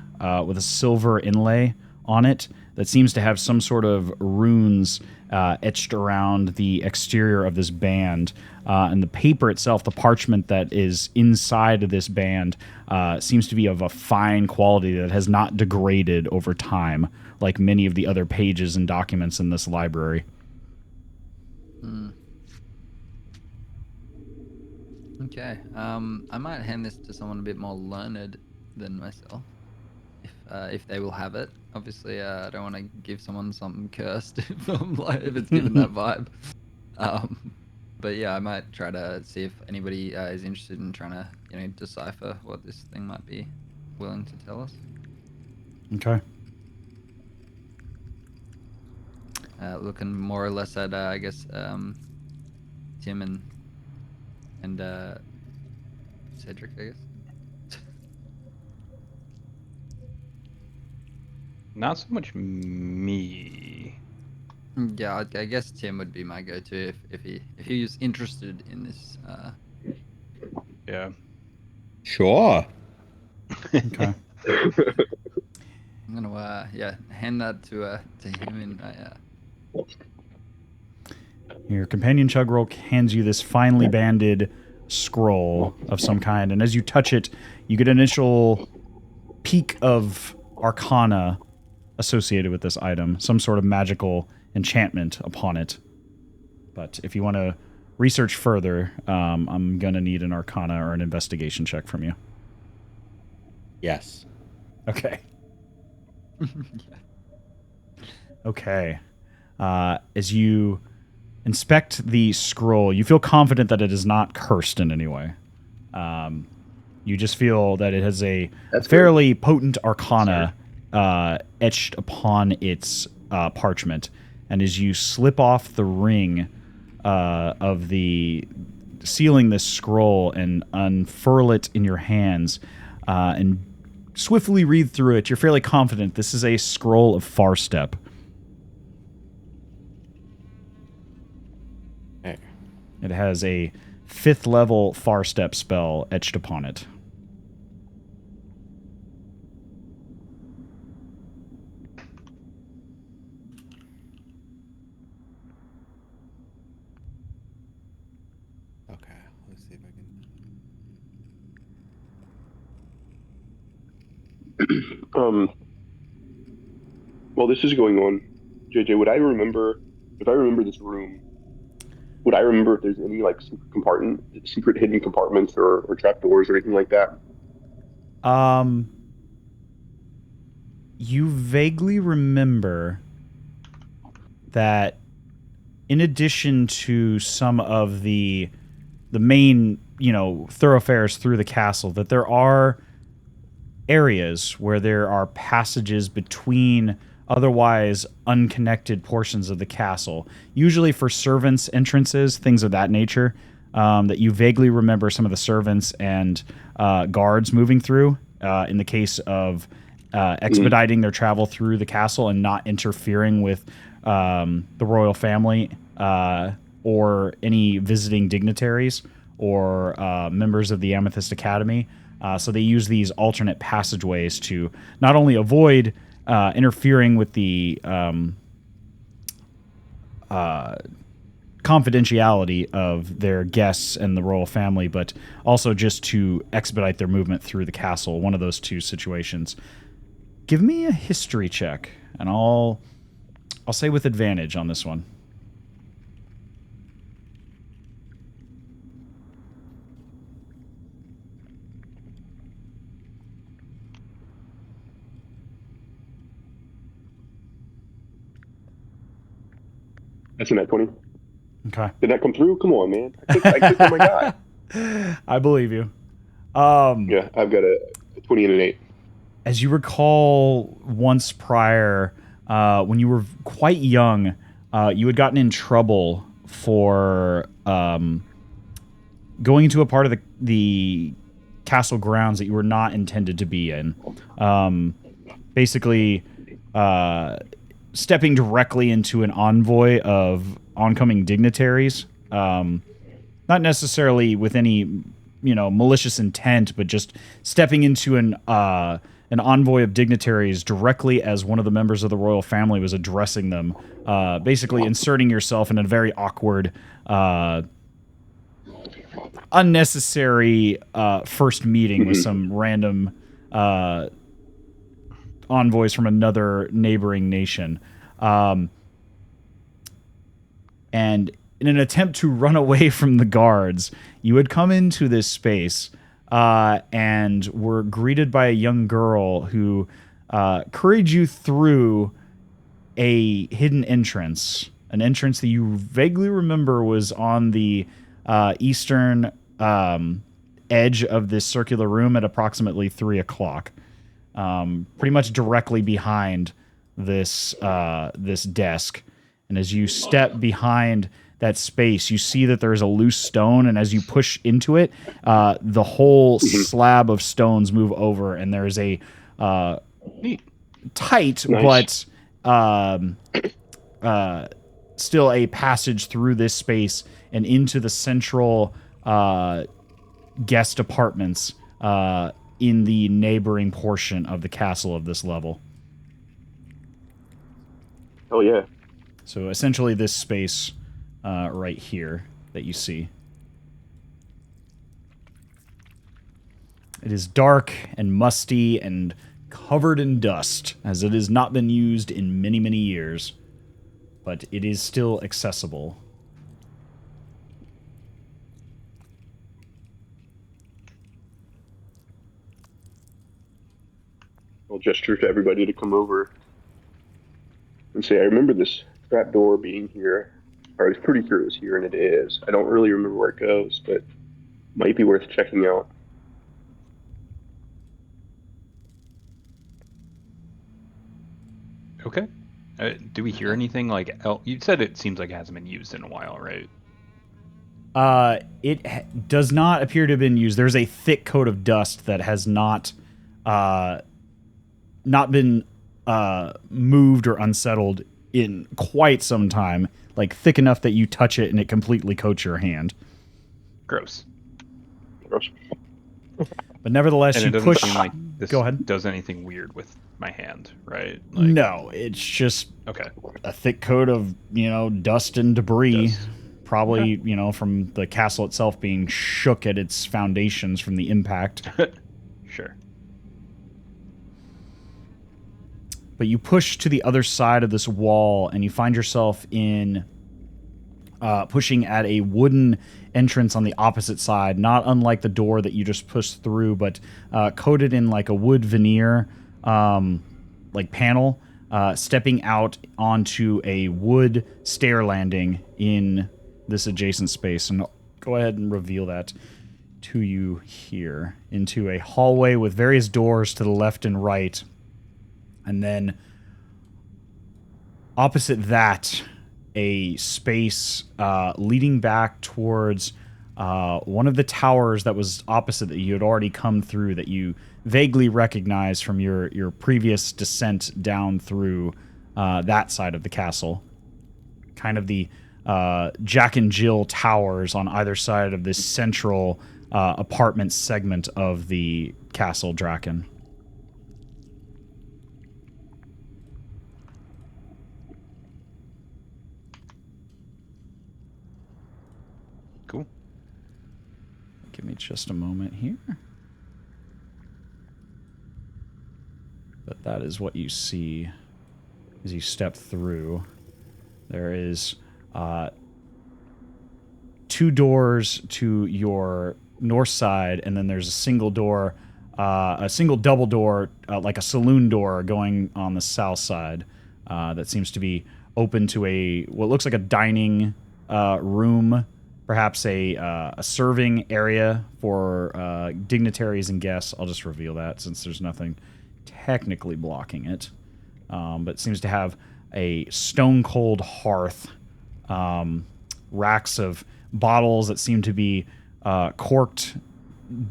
with a silver inlay on it that seems to have some sort of runes etched around the exterior of this band. And the paper itself, the parchment that is inside of this band, seems to be of a fine quality that has not degraded over time, like many of the other pages and documents in this library. Okay. I might hand this to someone a bit more learned than myself, if they will have it. Obviously, I don't want to give someone something cursed if it's given that vibe. But yeah, I might try to see if anybody is interested in trying to, decipher what this thing might be willing to tell us. Okay. Looking more or less at, I guess, Tim and Cedric, I guess. Not so much me. Yeah, I guess Tim would be my go-to if he was interested in this. Yeah. Sure. Okay. I'm gonna hand that to him and Your companion Chugrulk hands you this finely banded scroll of some kind, and as you touch it, you get an initial peak of arcana associated with this item, some sort of magical enchantment upon it. But if you want to research further, I'm going to need an arcana or an investigation check from you. Yes. Okay. Okay. As you inspect the scroll, you feel confident that it is not cursed in any way. You just feel that it has a fairly potent arcana etched upon its parchment. And as you slip off the ring of the sealing this scroll and unfurl it in your hands and swiftly read through it, you're fairly confident this is a scroll of Farstep. Okay. It has a 5th level Farstep spell etched upon it. Okay. Let's see if I can. While this is going on, JJ, if I remember this room, would I remember if there's any like secret hidden compartments or trapdoors or anything like that? You vaguely remember that in addition to some of the main, thoroughfares through the castle, that there are areas where there are passages between otherwise unconnected portions of the castle, usually for servants' entrances, things of that nature, that you vaguely remember some of the servants and guards moving through in the case of expediting their travel through the castle and not interfering with the royal family or any visiting dignitaries or members of the Amethyst Academy. So they use these alternate passageways to not only avoid interfering with the confidentiality of their guests and the royal family, but also just to expedite their movement through the castle. One of those two situations. Give me a history check, and I'll say with advantage on this one. That's a net 20. Okay. Did that come through? Come on, man. I clicked on my guy. I believe you. Yeah, I've got a 20 and an 8. As you recall, once prior, when you were quite young, you had gotten in trouble for going into a part of the castle grounds that you were not intended to be in. Basically, stepping directly into an envoy of oncoming dignitaries. Not necessarily with any, malicious intent, but just stepping into an envoy of dignitaries directly as one of the members of the royal family was addressing them, basically inserting yourself in a very awkward, unnecessary first meeting with some random envoys from another neighboring nation. And in an attempt to run away from the guards, you had come into this space and were greeted by a young girl who carried you through a hidden entrance, an entrance that you vaguely remember was on the eastern edge of this circular room at approximately 3 o'clock, pretty much directly behind this this desk. And as you step behind that space, you see that there's a loose stone, and as you push into it, the whole slab of stones move over, and there's a tight but still a passage through this space and into the central guest apartments in the neighboring portion of the castle of this level. Oh yeah. So essentially this space right here that you see. It is dark and musty and covered in dust, as it has not been used in many, many years. But it is still accessible. I'll gesture to everybody to come over and say, I remember this trap door being here. Or I was pretty sure it was here, and it is. I don't really remember where it goes, but might be worth checking out. Okay. Do we hear anything like... you said it seems like it hasn't been used in a while, right? It does not appear to have been used. There's a thick coat of dust that has not been moved or unsettled in quite some time. Like, thick enough that you touch it and it completely coats your hand. Gross. But nevertheless, and you it push... Seem like this Go ahead. Does anything weird with my hand, right? Like, no, it's just okay. a thick coat of, dust and debris. Dust. Probably, from the castle itself being shook at its foundations from the impact. Sure. But you push to the other side of this wall, and you find yourself in pushing at a wooden entrance on the opposite side, not unlike the door that you just pushed through, but coated in like a wood veneer, like panel, stepping out onto a wood stair landing in this adjacent space. And I'll go ahead and reveal that to you here, into a hallway with various doors to the left and right. And then opposite that, a space leading back towards one of the towers that was opposite that you had already come through, that you vaguely recognized from your previous descent down through that side of the castle. Kind of the Jack and Jill towers on either side of this central apartment segment of the Castle Draken. Cool. Give me just a moment here. But that is what you see as you step through. There is 2 doors to your north side, and then there's a single door, a single double door, like a saloon door going on the south side that seems to be open to what looks like a dining room, perhaps a serving area for dignitaries and guests. I'll just reveal that since there's nothing technically blocking it. But it seems to have a stone-cold hearth, racks of bottles that seem to be corked,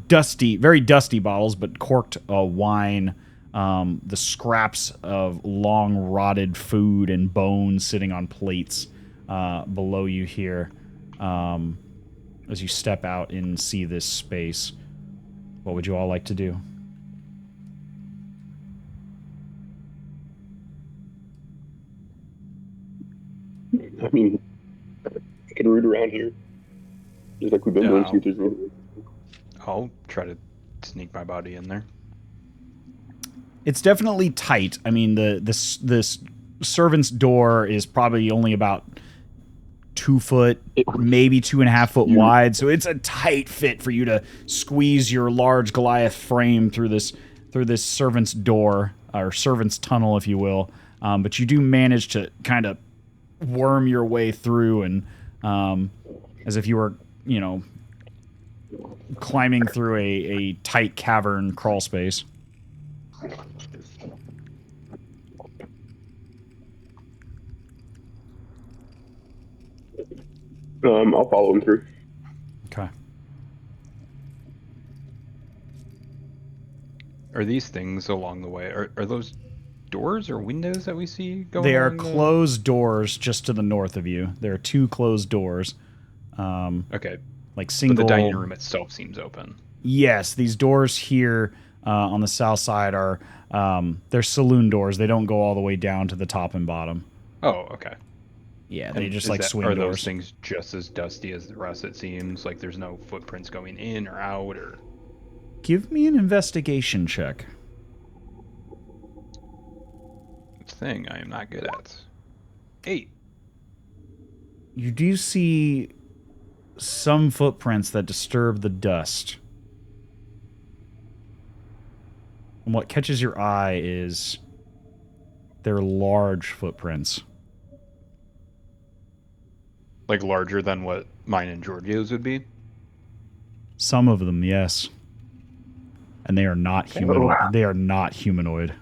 dusty, very dusty bottles, but corked wine, the scraps of long rotted food and bones sitting on plates below you here as you step out and see this space. What would you all like to do? I mean, I can root around here. Just like we've been doing, see if there's room. I'll try to sneak my body in there. It's definitely tight. I mean, this servant's door is probably only about 2 foot, maybe 2.5 foot wide. So it's a tight fit for you to squeeze your large Goliath frame through this servant's door, or servant's tunnel, if you will. But you do manage to kind of worm your way through, and as if you were, you know, climbing through a tight cavern crawl space. I'll follow him through. Okay. Are these things along the way? Are those doors or windows that we see going? They are closed doors just to the north of you. There are 2 closed doors. Okay. Like single. But the dining room itself seems open. Yes, these doors here on the south side are they're saloon doors. They don't go all the way down to the top and bottom. Oh, okay. Yeah, they And just like swing are doors. those things just as dusty as the rest? It seems like there's no footprints going in or out, or. Give me an investigation check. Thing I am not good at. 8. You do see some footprints that disturb the dust. And what catches your eye is they're large footprints. Like larger than what mine and Georgio's would be? Some of them, yes. And they are not humanoid. They are not humanoid.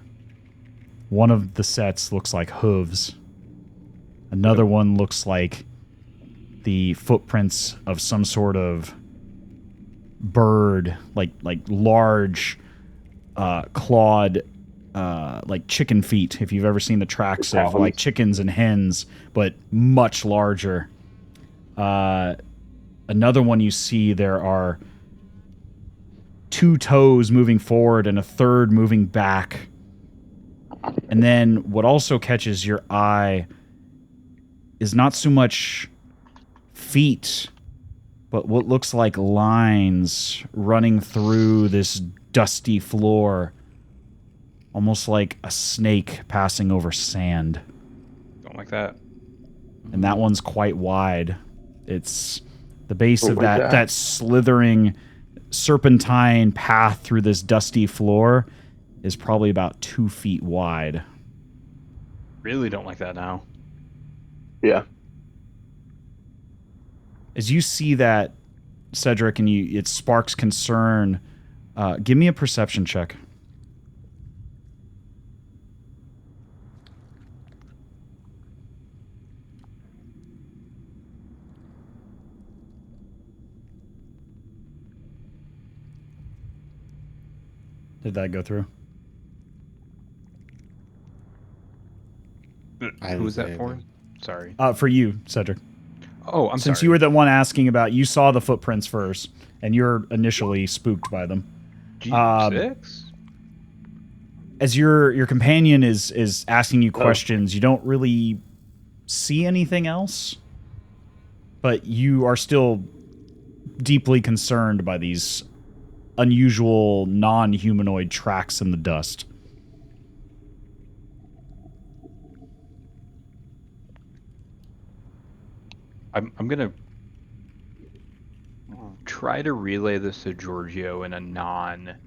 One of the sets looks like hooves. Another one looks like the footprints of some sort of bird, like large clawed, like chicken feet, if you've ever seen the tracks of like chickens and hens, but much larger. Another one you see, there are 2 toes moving forward and a third moving back. And then what also catches your eye is not so much feet, but what looks like lines running through this dusty floor, almost like a snake passing over sand. Don't like that. And that one's quite wide. It's the base of that slithering serpentine path through this dusty floor is probably about 2 feet wide. Really don't like that now. Yeah. As you see that, Cedric, and it sparks concern, give me a perception check. Did that go through? Who was that for? Sorry. For you, Cedric. Oh, I'm sorry. Since you were the one asking about, you saw the footprints first, and you're initially spooked by them. G6? As your companion is asking you questions, you don't really see anything else, but you are still deeply concerned by these unusual non-humanoid tracks in the dust. I'm gonna try to relay this to Georgio in a non-verbal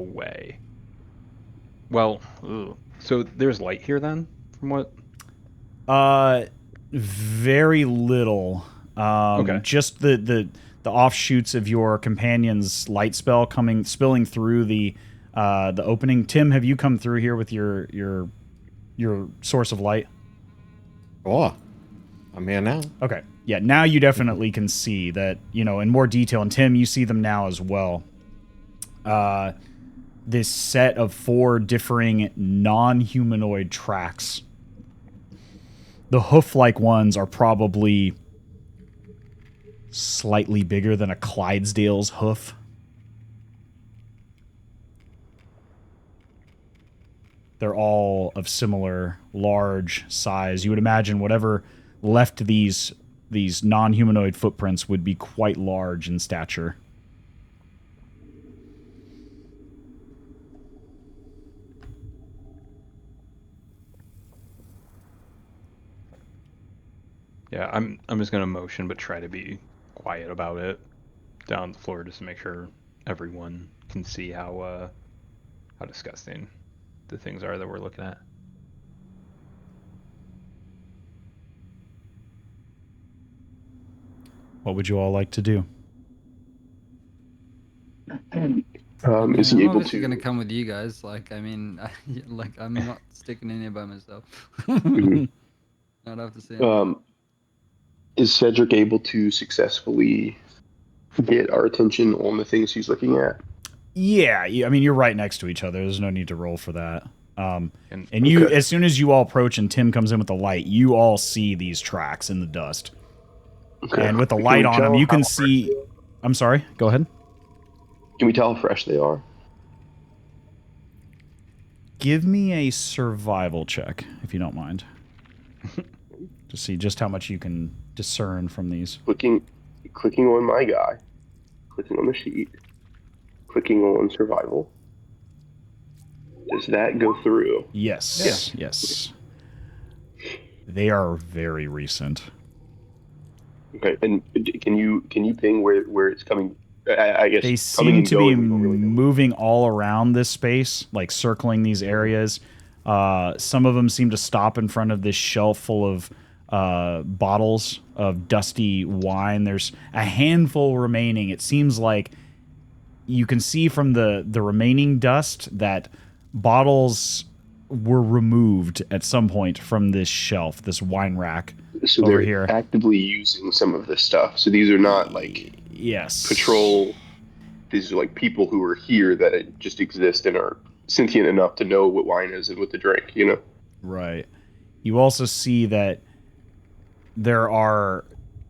way. Well, so there's light here then, from what? Very little. Okay. Just the offshoots of your companion's light spell spilling through the opening. Tim, have you come through here with your source of light? Oh, I'm here now. Okay. Yeah, now you definitely can see that, in more detail. And Tim, you see them now as well. this set of 4 differing non-humanoid tracks. The hoof-like ones are probably slightly bigger than a Clydesdale's hoof. They're all of similar large size. You would imagine whatever left these non-humanoid footprints would be quite large in stature. Yeah, I'm just gonna motion, but try to be quiet about it down the floor, just to make sure everyone can see how disgusting the things are that we're looking at. What would you all like to do? Is I'm he able obviously to? gonna come with you guys. Like, I mean, like, I'm not sticking in here by myself. Mhm. I'd have to see him. Is Cedric able to successfully get our attention on the things he's looking at? Yeah, I mean, you're right next to each other. There's no need to roll for that. And And you, Okay. as soon as you all approach and Tim comes in with the light, you all see these tracks in the dust. Okay. And with the Can light we on tell them, you how can fresh see... they are? I'm sorry, go ahead. Can we tell how fresh they are? Give me a survival check, if you don't mind. To see just how much you can discern from these. Clicking on my guy, clicking on the sheet, clicking on survival. Does that go through? Yes, yes. They are very recent. Okay. And can you ping where it's coming? I guess They coming seem and to be going. We don't really know. moving all around this space, like circling these areas. Some of them seem to stop in front of this shelf full of bottles of dusty wine. There's a handful remaining. It seems like you can see from the remaining dust that bottles were removed at some point from this shelf, this wine rack So over they're here. actively using some of this stuff. So these are not like Yes. patrol. These are like people who are here that just exist and are sentient enough to know what wine is and what to drink. You know. Right. You also see that there are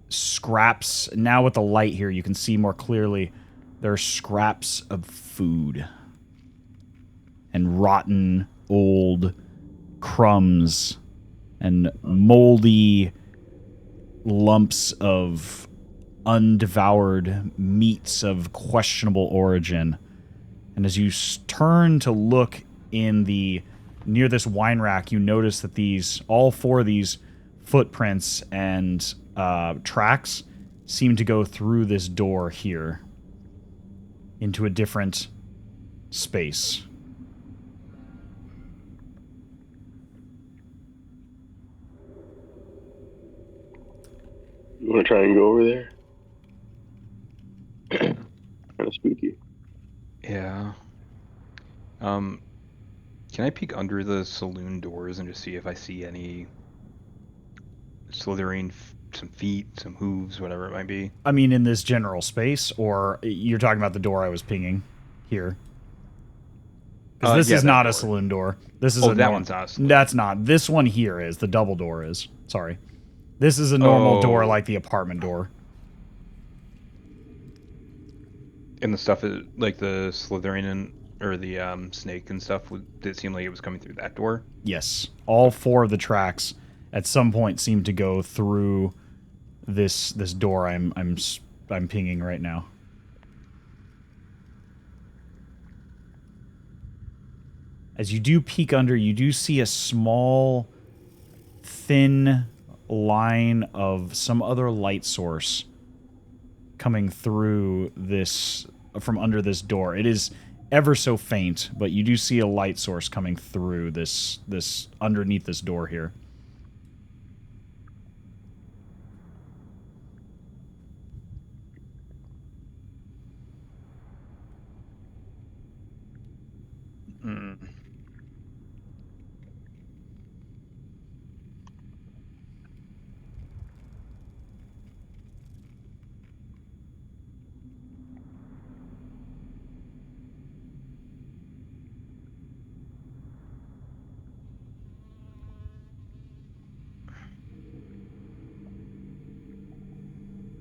scraps. Now with the light here, you can see more clearly. There are scraps of food and rotten old crumbs and moldy lumps of undevoured meats of questionable origin. And as you turn to look in the near this wine rack, you notice that all 4 of these footprints and tracks seem to go through this door here into a different space. You want to try and go over there? Kind of spooky. yeah, can I peek under the saloon doors and just see if I see any slithering, some feet, some hooves, whatever it might be? I mean, in this general space, or you're talking about the door I was pinging here? Because this Yeah, is that not door. a saloon door. This is That one's not a saloon. That's not. This one here is. The double door is. Sorry. This is a normal door Oh. like the apartment door. And the stuff is like the slithering or the snake and stuff. Did it seem like it was coming through that door? Yes. All 4 of the tracks at some point seem to go through this door I'm pinging right now. As you do peek under, you do see a small, thin line of some other light source coming through this, from under this door. It is ever so faint, but you do see a light source coming through this underneath this door here. Mm.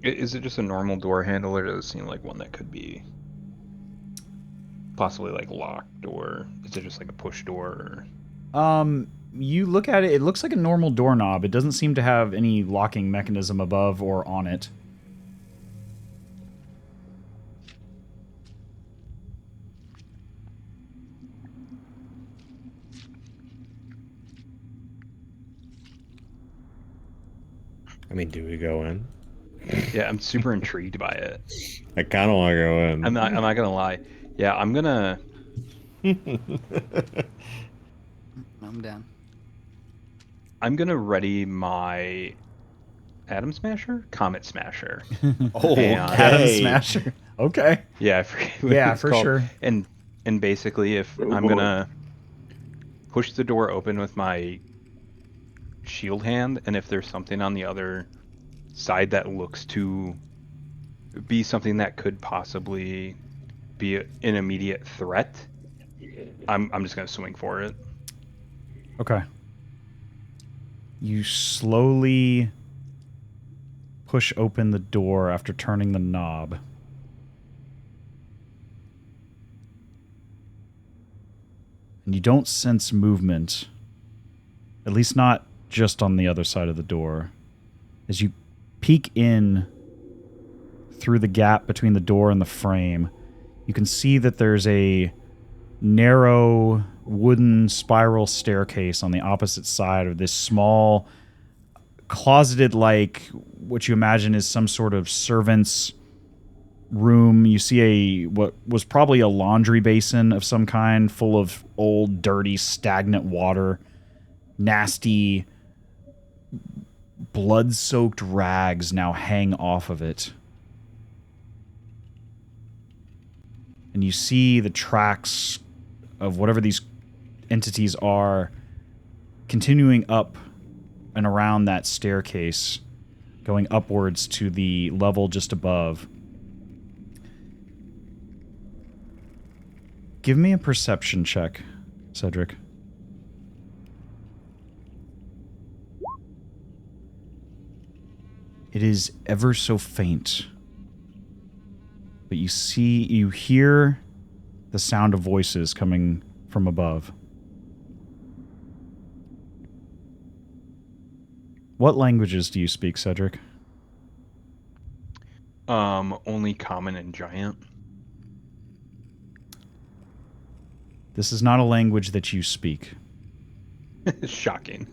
Is it just a normal door handle, or does it seem like one that could be possibly like locked, or is it just like a push door? You look at it, it looks like a normal doorknob. It doesn't seem to have any locking mechanism above or on it. I mean, do we go in? Yeah, I'm super intrigued by it. I kind of want to go in. I'm not gonna lie. Yeah, I'm gonna. I'm down. I'm gonna ready my Atom Smasher, Comet Smasher. Oh, And- Atom Smasher. Okay. Yeah, I forget what Yeah, it's for called. sure. And basically, if Oh, I'm boy. gonna push the door open with my shield hand, and if there's something on the other side that looks to be something that could possibly be an immediate threat, I'm just gonna swing for it. Okay. You slowly push open the door after turning the knob. And you don't sense movement, at least not just on the other side of the door. As you peek in through the gap between the door and the frame, you can see that there's a narrow wooden spiral staircase on the opposite side of this small, closeted, like what you imagine is some sort of servant's room. You see what was probably a laundry basin of some kind, full of old, dirty, stagnant water, nasty, blood-soaked rags now hang off of it. And you see the tracks of whatever these entities are continuing up and around that staircase, going upwards to the level just above. Give me a perception check, Cedric. It is ever so faint. But you hear the sound of voices coming from above. What languages do you speak, Cedric? Only Common and Giant. This is not a language that you speak. Shocking.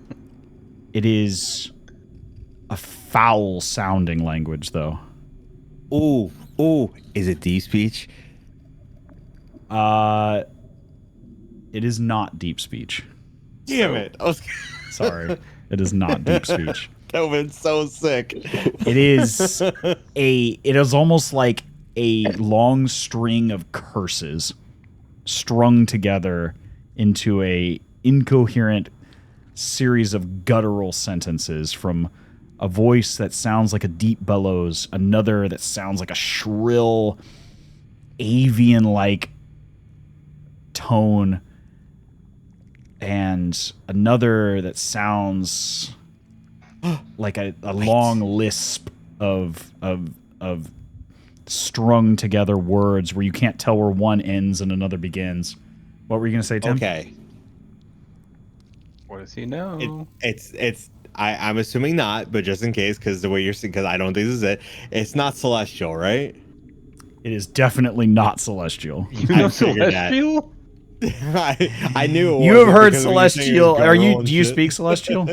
It is a foul-sounding language, though. Ooh, is it deep speech? It is not deep speech. Damn it! Sorry. It is not deep speech. That would have been so sick. It is almost like a long string of curses strung together into a incoherent series of guttural sentences, from a voice that sounds like a deep bellows, another that sounds like a shrill avian-like tone, and another that sounds like a long lisp of strung together words where you can't tell where one ends and another begins. What were you going to say, Tim? Okay. What does he know? I'm assuming not, but just in case, because the way you're saying, because I don't think this is it. It's not celestial, right? It is definitely not celestial. You know I figured that. Celestial? I knew it You have wasn't heard because when you were saying it was celestial. guttural and Do you shit. speak celestial?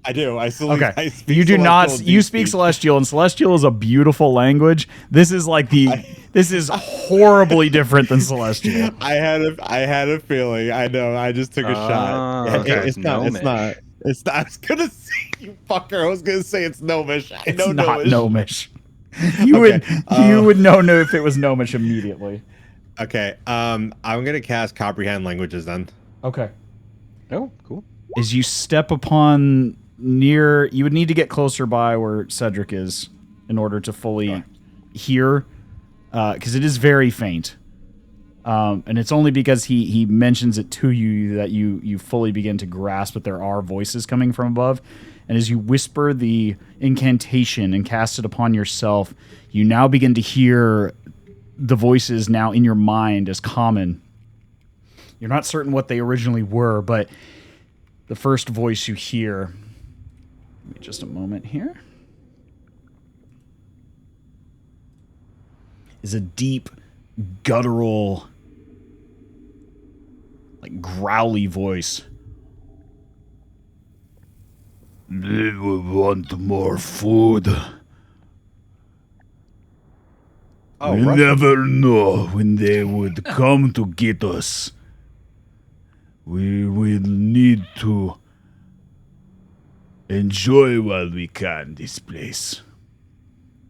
I do. I still. Okay. I speak You do not. celestial You deep speak speech. celestial, and celestial is a beautiful language. This is like this is horribly different than celestial. I had a feeling. I know. I just took a shot. okay. It's not. It's not. It's not. I was gonna say, you fucker. I was gonna say it's Gnomish. I It's know not Gnomish. Gnomish. You Okay, would know if it was Gnomish immediately. Okay. I'm gonna cast comprehend languages then. Okay. Oh, cool. As you step upon near, you would need to get closer by where Cedric is in order to fully hear, because it is very faint. And it's only because he mentions it to you that you fully begin to grasp that there are voices coming from above. And as you whisper the incantation and cast it upon yourself, you now begin to hear the voices now in your mind as common. You're not certain what they originally were, but the first voice you hear... Give me just a moment here. Is a deep, guttural, like growly voice. They will want more food. Oh, We never know when they would come to get us. We will need to enjoy while we can this place.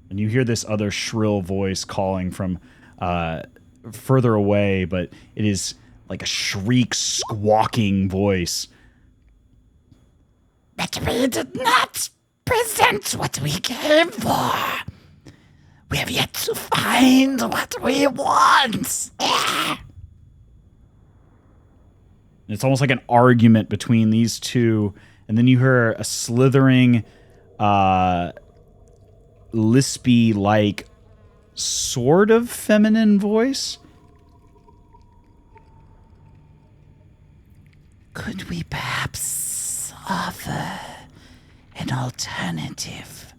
And you hear this other shrill voice calling from further away, but it is like a shriek, squawking voice. But we did not present what we came for. We have yet to find what we want. It's almost like an argument between these two, and then you hear a slithering, lispy-like, sort of feminine voice. Could we perhaps offer an alternative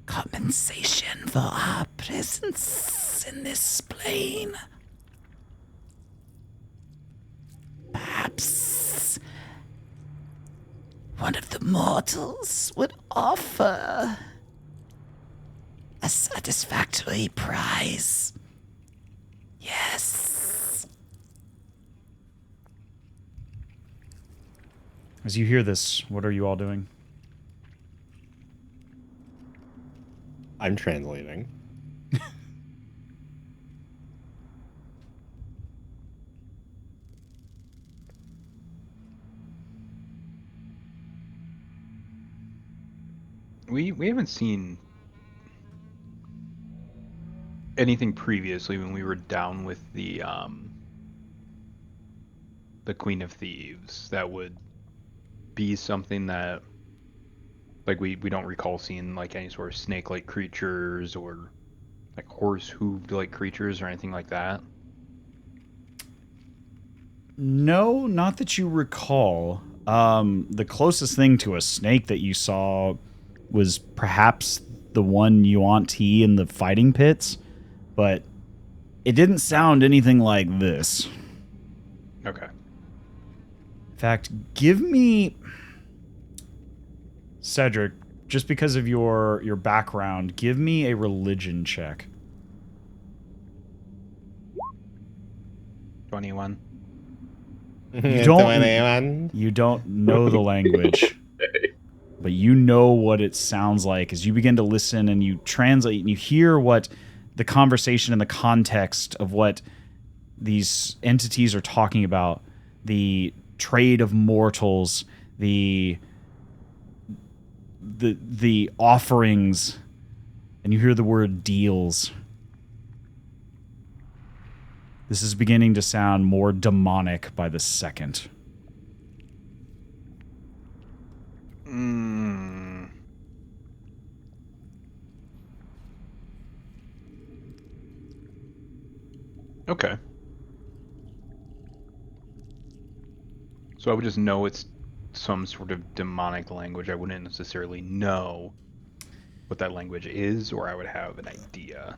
compensation for our presence in this plane? Perhaps one of the mortals would offer a satisfactory prize. Yes. As you hear this, what are you all doing? I'm translating. We haven't seen anything previously when we were down with the Queen of Thieves that would be something that, like, we don't recall seeing like any sort of snake-like creatures or like horse-hooved like creatures or anything like that. No, not that you recall. The closest thing to a snake that you saw was perhaps the one Yuan-Ti in the fighting pits, but it didn't sound anything like this. Okay. In fact, give me... Cedric, just because of your background, give me a religion check. 21. You don't know the language, but you know what it sounds like as you begin to listen and you translate and you hear what the conversation and the context of what these entities are talking about, the trade of mortals, the offerings, and you hear the word deals. This is beginning to sound more demonic by the second. Okay. So I would just know it's some sort of demonic language. I wouldn't necessarily know what that language is, or I would have an idea.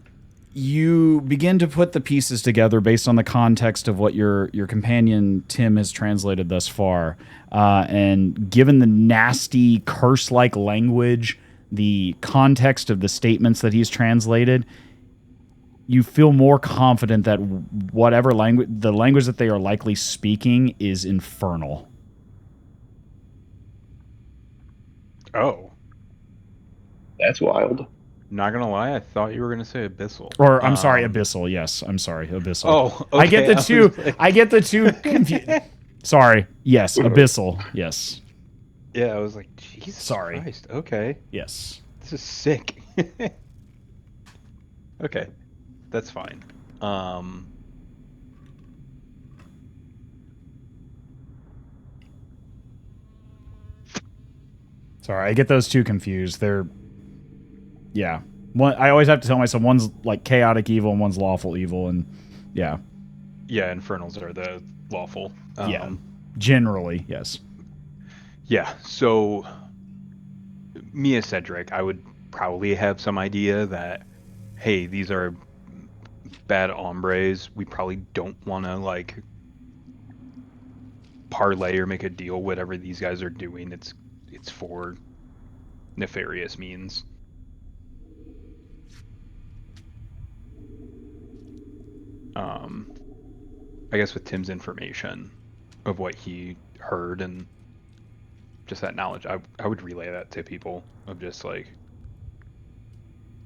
You begin to put the pieces together based on the context of what your companion Tim has translated thus far. And given the nasty curse-like language, the context of the statements that he's translated, you feel more confident that whatever language, the language that they are likely speaking is infernal. Oh. That's wild. Not gonna lie, I thought you were gonna say abyssal. Or I'm sorry, abyssal. Yes, I'm sorry, abyssal. Oh, okay. I get the two. I get the two confused. Sorry. Yes, abyssal. Yes. Yeah, I was like, Jesus Sorry. Christ. Okay. Yes. This is sick. Okay. That's fine. Sorry, I get those two confused. They're, yeah. One, I always have to tell myself one's like chaotic evil and one's lawful evil, and yeah. Yeah, infernals are the lawful. Yeah. Generally, yes. Yeah, so me as Cedric, I would probably have some idea that, hey, these are bad hombres. We probably don't want to like parlay or make a deal. Whatever these guys are doing, it's for nefarious means. I guess with Tim's information of what he heard and just that knowledge, I would relay that to people of just like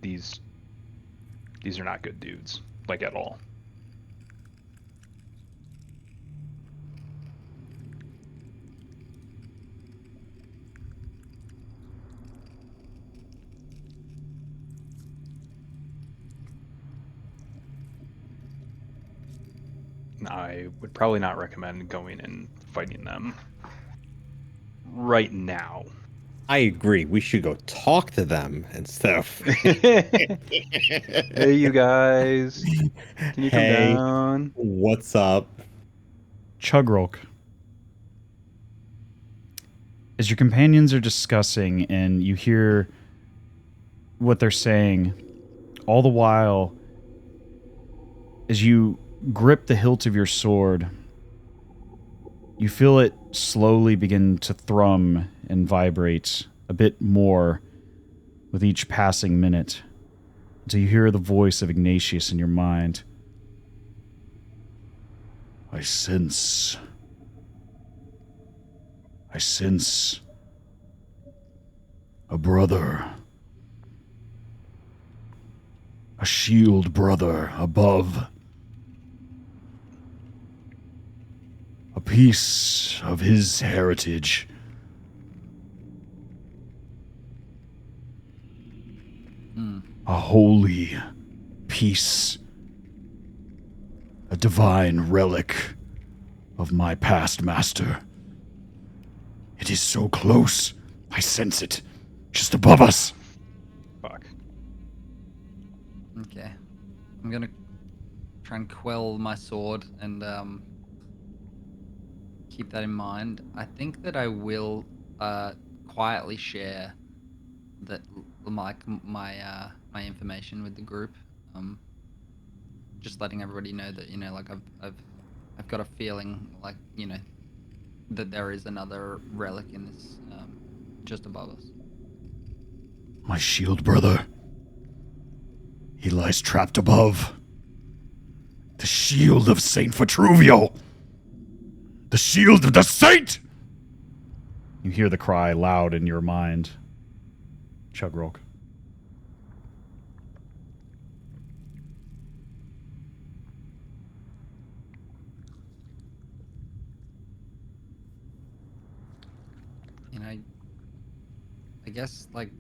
these are not good dudes, like at all. I would probably not recommend going and fighting them right now. I agree. We should go talk to them and stuff. Hey, you guys. Can you come down? What's up? Chugrulk. As your companions are discussing and you hear what they're saying, all the while, as you grip the hilt of your sword, you feel it slowly begin to thrum and vibrate a bit more with each passing minute, until you hear the voice of Ignatius in your mind. I sense a brother. A shield brother above. A piece of his heritage. A holy piece. A divine relic of my past master. It is so close. I sense it. Just above us. Fuck. Okay. I'm gonna try and quell my sword and keep that in mind. I think that I will quietly share that my information with the group. Just letting everybody know that, you know, like I've got a feeling like, you know, that there is another relic in this just above us. My shield brother. He lies trapped above. The shield of Saint Vitruvio. The shield of the saint! You hear the cry loud in your mind. Chugrulk. You know, I guess like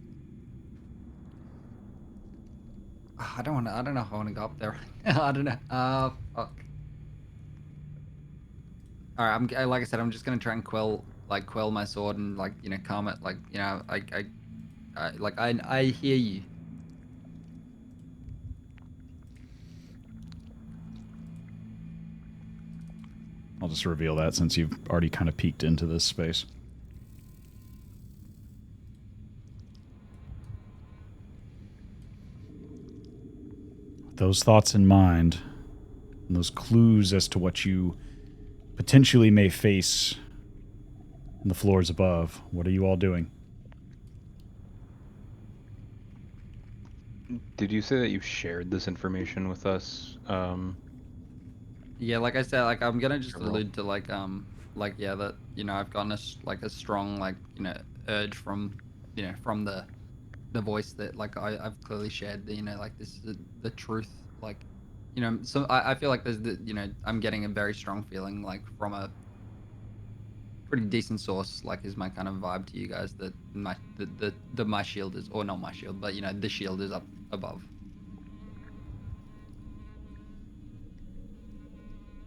I don't know if I want to go up there. I don't know. Fuck. All right, like I said, I'm just gonna try and quell my sword and like, you know, calm it. Like, you know, I hear you. I'll just reveal that since you've already kind of peeked into this space. Those thoughts in mind, and those clues as to what you potentially may face in the floors above, what are you all doing? Did you say that you shared this information with us? Yeah, like I said, like I'm gonna just allude to like yeah, that, you know, I've gotten a strong, like, you know, urge from, you know, from the voice that like I've clearly shared, you know, like this is the truth, like, you know, so I feel like there's you know, I'm getting a very strong feeling like from a pretty decent source, like is my kind of vibe to you guys, that my my shield is, or not my shield, but you know, the shield is up above.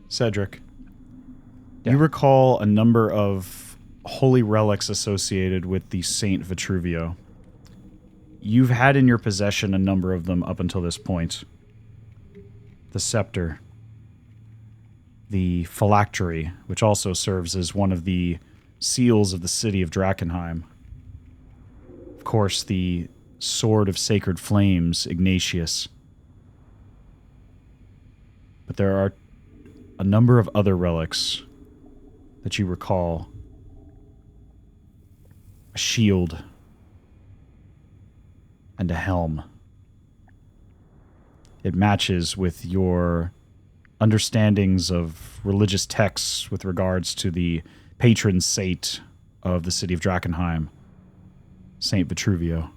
Cedric, Yeah. you recall a number of holy relics associated with the Saint Vitruvio. You've had in your possession a number of them up until this point. The scepter, the phylactery, which also serves as one of the seals of the city of Drakenheim. Of course, the sword of sacred flames, Ignatius. But there are a number of other relics that you recall. A shield and a helm. It matches with your understandings of religious texts with regards to the patron saint of the city of Drakenheim, Saint Vitruvio.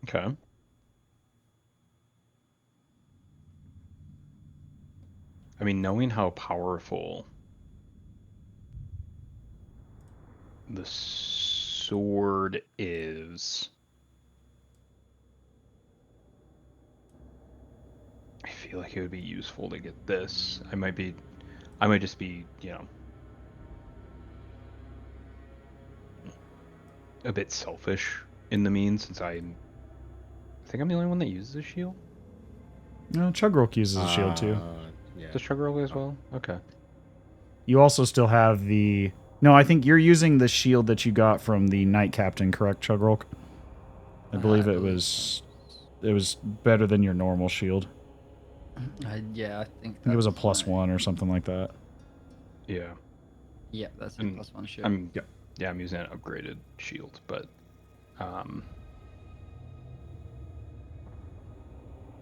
Okay. I mean, knowing how powerful the sword is, I feel like it would be useful to get this. I might just be, a bit selfish in the means, since I think I'm the only one that uses a shield. No, Chugrulk uses a shield too. Yeah. Does Chugrulk as well? Okay. You also still have the... No, I think you're using the shield that you got from the Knight Captain, correct, Chugrulk? I believe it was better than your normal shield. Yeah, I think I think it was a that's +1 or something like that. Yeah. Yeah, that's a And +1 shield. I'm using an upgraded shield, but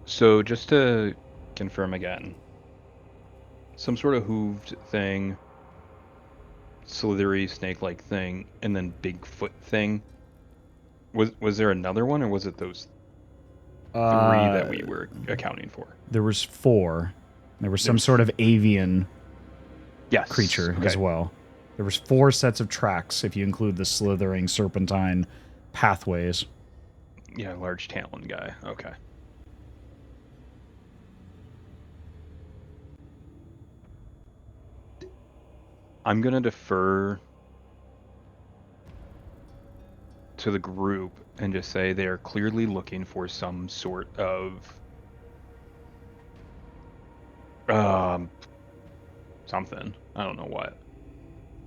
so just to confirm again, some sort of hooved thing, slithery snake-like thing, and then Bigfoot thing. Was there another one, or was it those three that we were accounting for? There was 4. There was some There's- sort of avian Yes. creature Okay. as well. There was 4 sets of tracks if you include the slithering serpentine pathways. Yeah, large talon guy. Okay. I'm gonna defer to the group and just say they are clearly looking for some sort of something. I don't know what,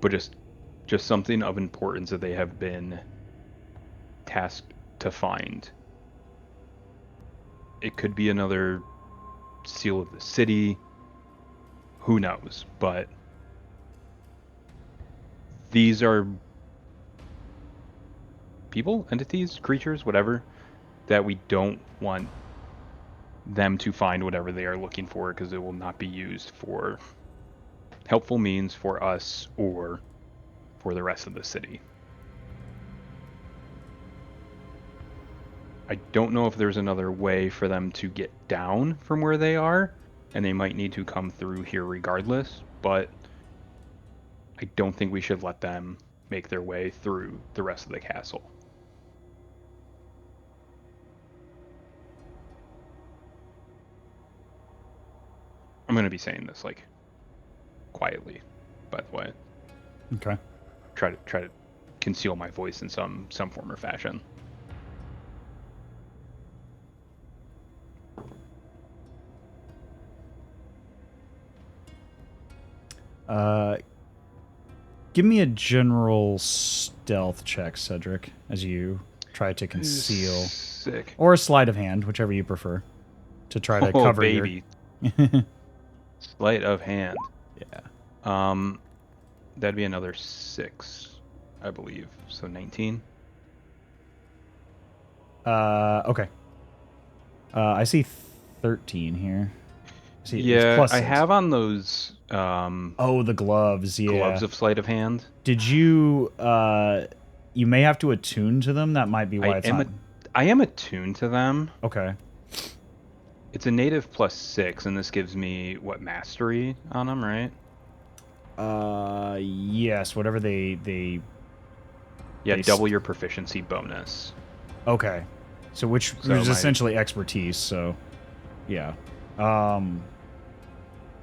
but just something of importance that they have been tasked to find. It could be another seal of the city. Who knows? But these are people, entities, creatures, whatever, that we don't want them to find whatever they are looking for, because it will not be used for helpful means for us or for the rest of the city. I don't know if there's another way for them to get down from where they are, and they might need to come through here regardless, but I don't think we should let them make their way through the rest of the castle. I'm going to be saying this like quietly, by the way. Okay. Try to conceal my voice in some form or fashion. Give me a general stealth check, Cedric, as you try to conceal. Sick. Or a sleight of hand, whichever you prefer, to try to cover baby. your... Sleight of hand. Yeah. That'd be another 6, I believe. So 19. Okay. I see 13 here. See, it's Yeah, plus I 6. have on those Oh, the gloves, yeah. gloves of sleight of hand. Did you, you may have to attune to them? That might be why it's not... I am attuned to them. Okay. It's a native +6, and this gives me, what, mastery on them, right? Yes, whatever they Yeah, Based- double your proficiency bonus. Okay. So which So is my- essentially expertise. So, yeah.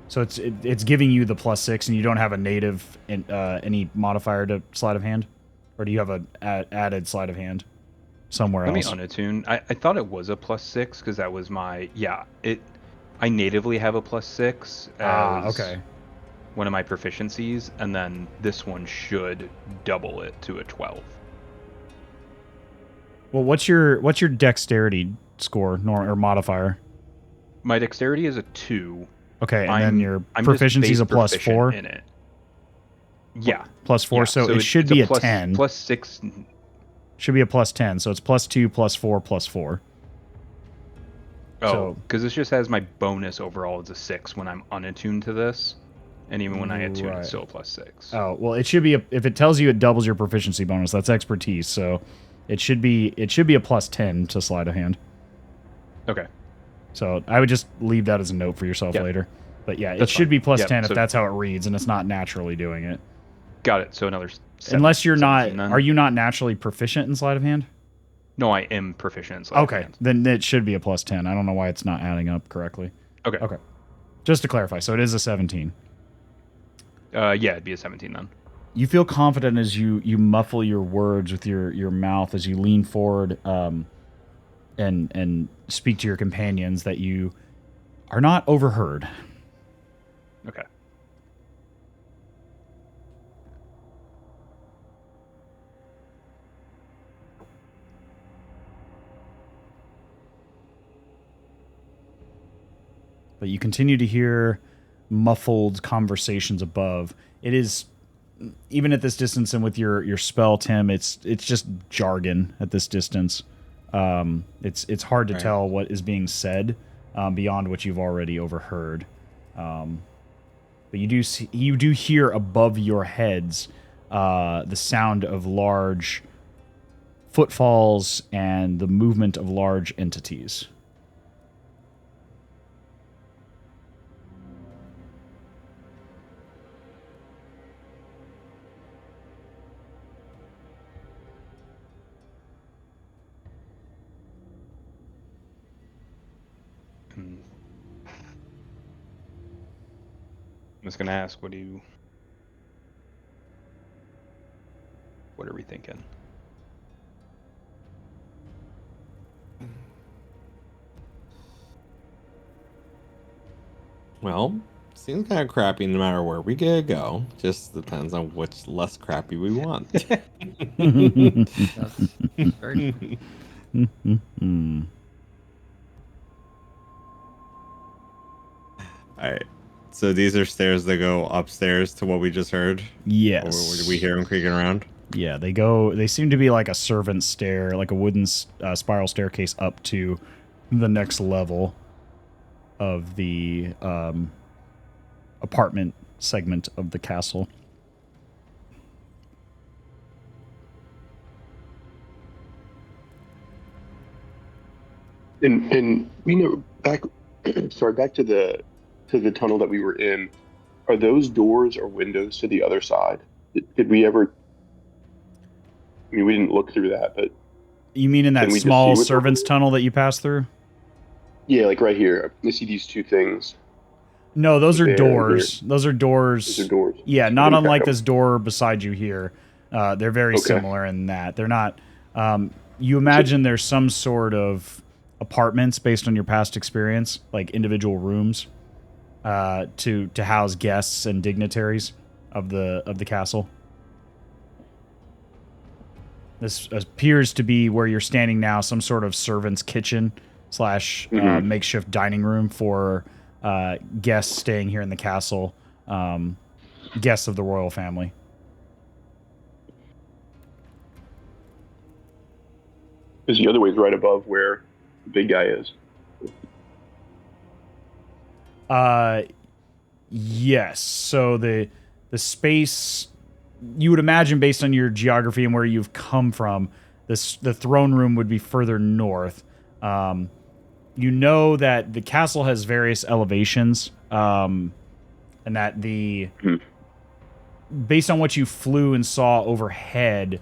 So it's giving you the +6, and you don't have a native any modifier to sleight of hand, or do you have a added sleight of hand somewhere Let me else? unattune. I thought it was a +6 because that was my I natively have a +6 as Okay. one of my proficiencies, and then this one should double it to a 12. Well, what's your dexterity score or modifier? My dexterity is a 2. Okay, and then your I'm proficiency is just a base proficient +4. in it. Yeah. +4, Yeah, so it should it's a be a plus- 10. +6. Should be a +10, so it's +2, +4, +4. Oh, So- because this just has my bonus overall as a 6 when I'm unattuned to this, and even when I attune, Right. it's still a +6. Oh, well, it should be if it tells you it doubles your proficiency bonus, that's expertise. So it should be a +10 to sleight of hand. Okay. So I would just leave that as a note for yourself Yep. later. But yeah, it That's should fine. be +10 Yep, if so- that's how it reads, and it's not naturally doing it. Got it. So another. Unless you're not, 17 then. are you not naturally proficient in sleight of hand? No, I am proficient in sleight of Okay, hand. then it should be a +10. I don't know why it's not adding up correctly. Okay. Okay, just to clarify, so it is a 17. Yeah, it'd be a 17 then. You feel confident as you muffle your words with your mouth as you lean forward and speak to your companions that you are not overheard. Okay. But you continue to hear muffled conversations above. It is, even at this distance and with your spell, Tim, it's just jargon at this distance. It's hard to tell what is being said beyond what you've already overheard. But you do hear above your heads the sound of large footfalls and the movement of large entities. I'm just gonna ask, what are we thinking? Well, seems kind of crappy no matter where we go. Just depends on which less crappy we want. That's very true. All right. So these are stairs that go upstairs to what we just heard? Yes. Or did we hear them creaking around? Yeah, they seem to be like a servant stair, like a wooden spiral staircase up to the next level of the apartment segment of the castle. And we know back back to the tunnel that we were in. Are those doors or windows to the other side? Did we ever? I mean, we didn't look through that, but You mean in that Can we just small see what's servants over tunnel that you passed through? yeah, like right here. I see these two things. No, those are There, doors. Those are doors. Those are doors. Yeah, not Okay. unlike this door beside you here. They're very Okay. similar in that they're not. You imagine there's some sort of apartments based on your past experience, like individual rooms, to house guests and dignitaries of the castle. This appears to be where you're standing now, some sort of servant's kitchen / makeshift dining room for guests staying here in the castle, guests of the royal family. Because the other way is right above where the big guy is. Yes. So the space you would imagine, based on your geography and where you've come from, the throne room would be further north. You know that the castle has various elevations, and that based on what you flew and saw overhead,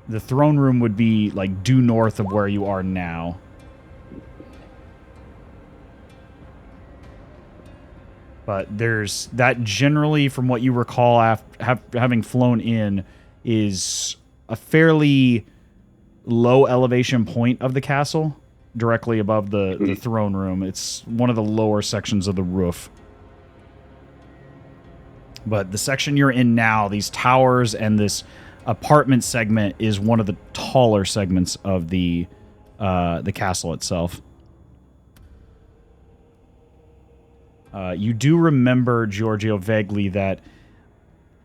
The throne room would be like due north of where you are now. But there's that generally, from what you recall, having flown in, is a fairly low elevation point of the castle, directly above the throne room. It's one of the lower sections of the roof. But the section you're in now, these towers and this apartment segment, is one of the taller segments of the castle itself. You do remember, Georgio, vaguely that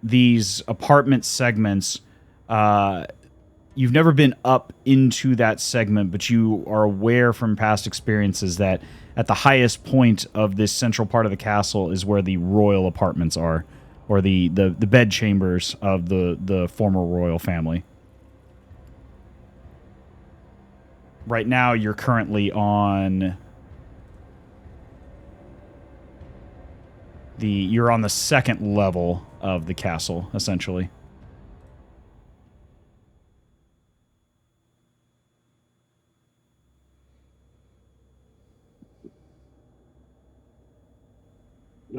these apartment segments, you've never been up into that segment, but you are aware from past experiences that at the highest point of this central part of the castle is where the royal apartments are, or the bed chambers of the former royal family. Right now, you're currently on you're on the second level of the castle, essentially.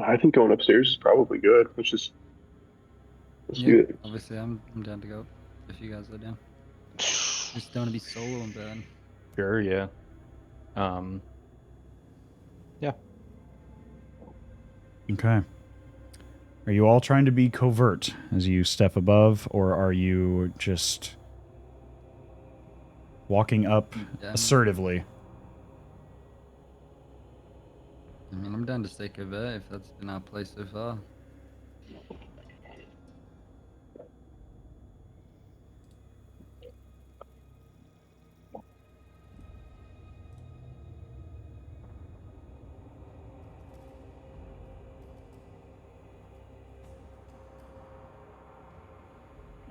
I think going upstairs is probably good. Let's do it. Obviously, I'm down to go if you guys are down. Just don't want to be solo and burn. Sure, yeah. Yeah. Okay. Are you all trying to be covert as you step above, or are you just walking up assertively? I mean, I'm down to stay covert if that's been our play so far.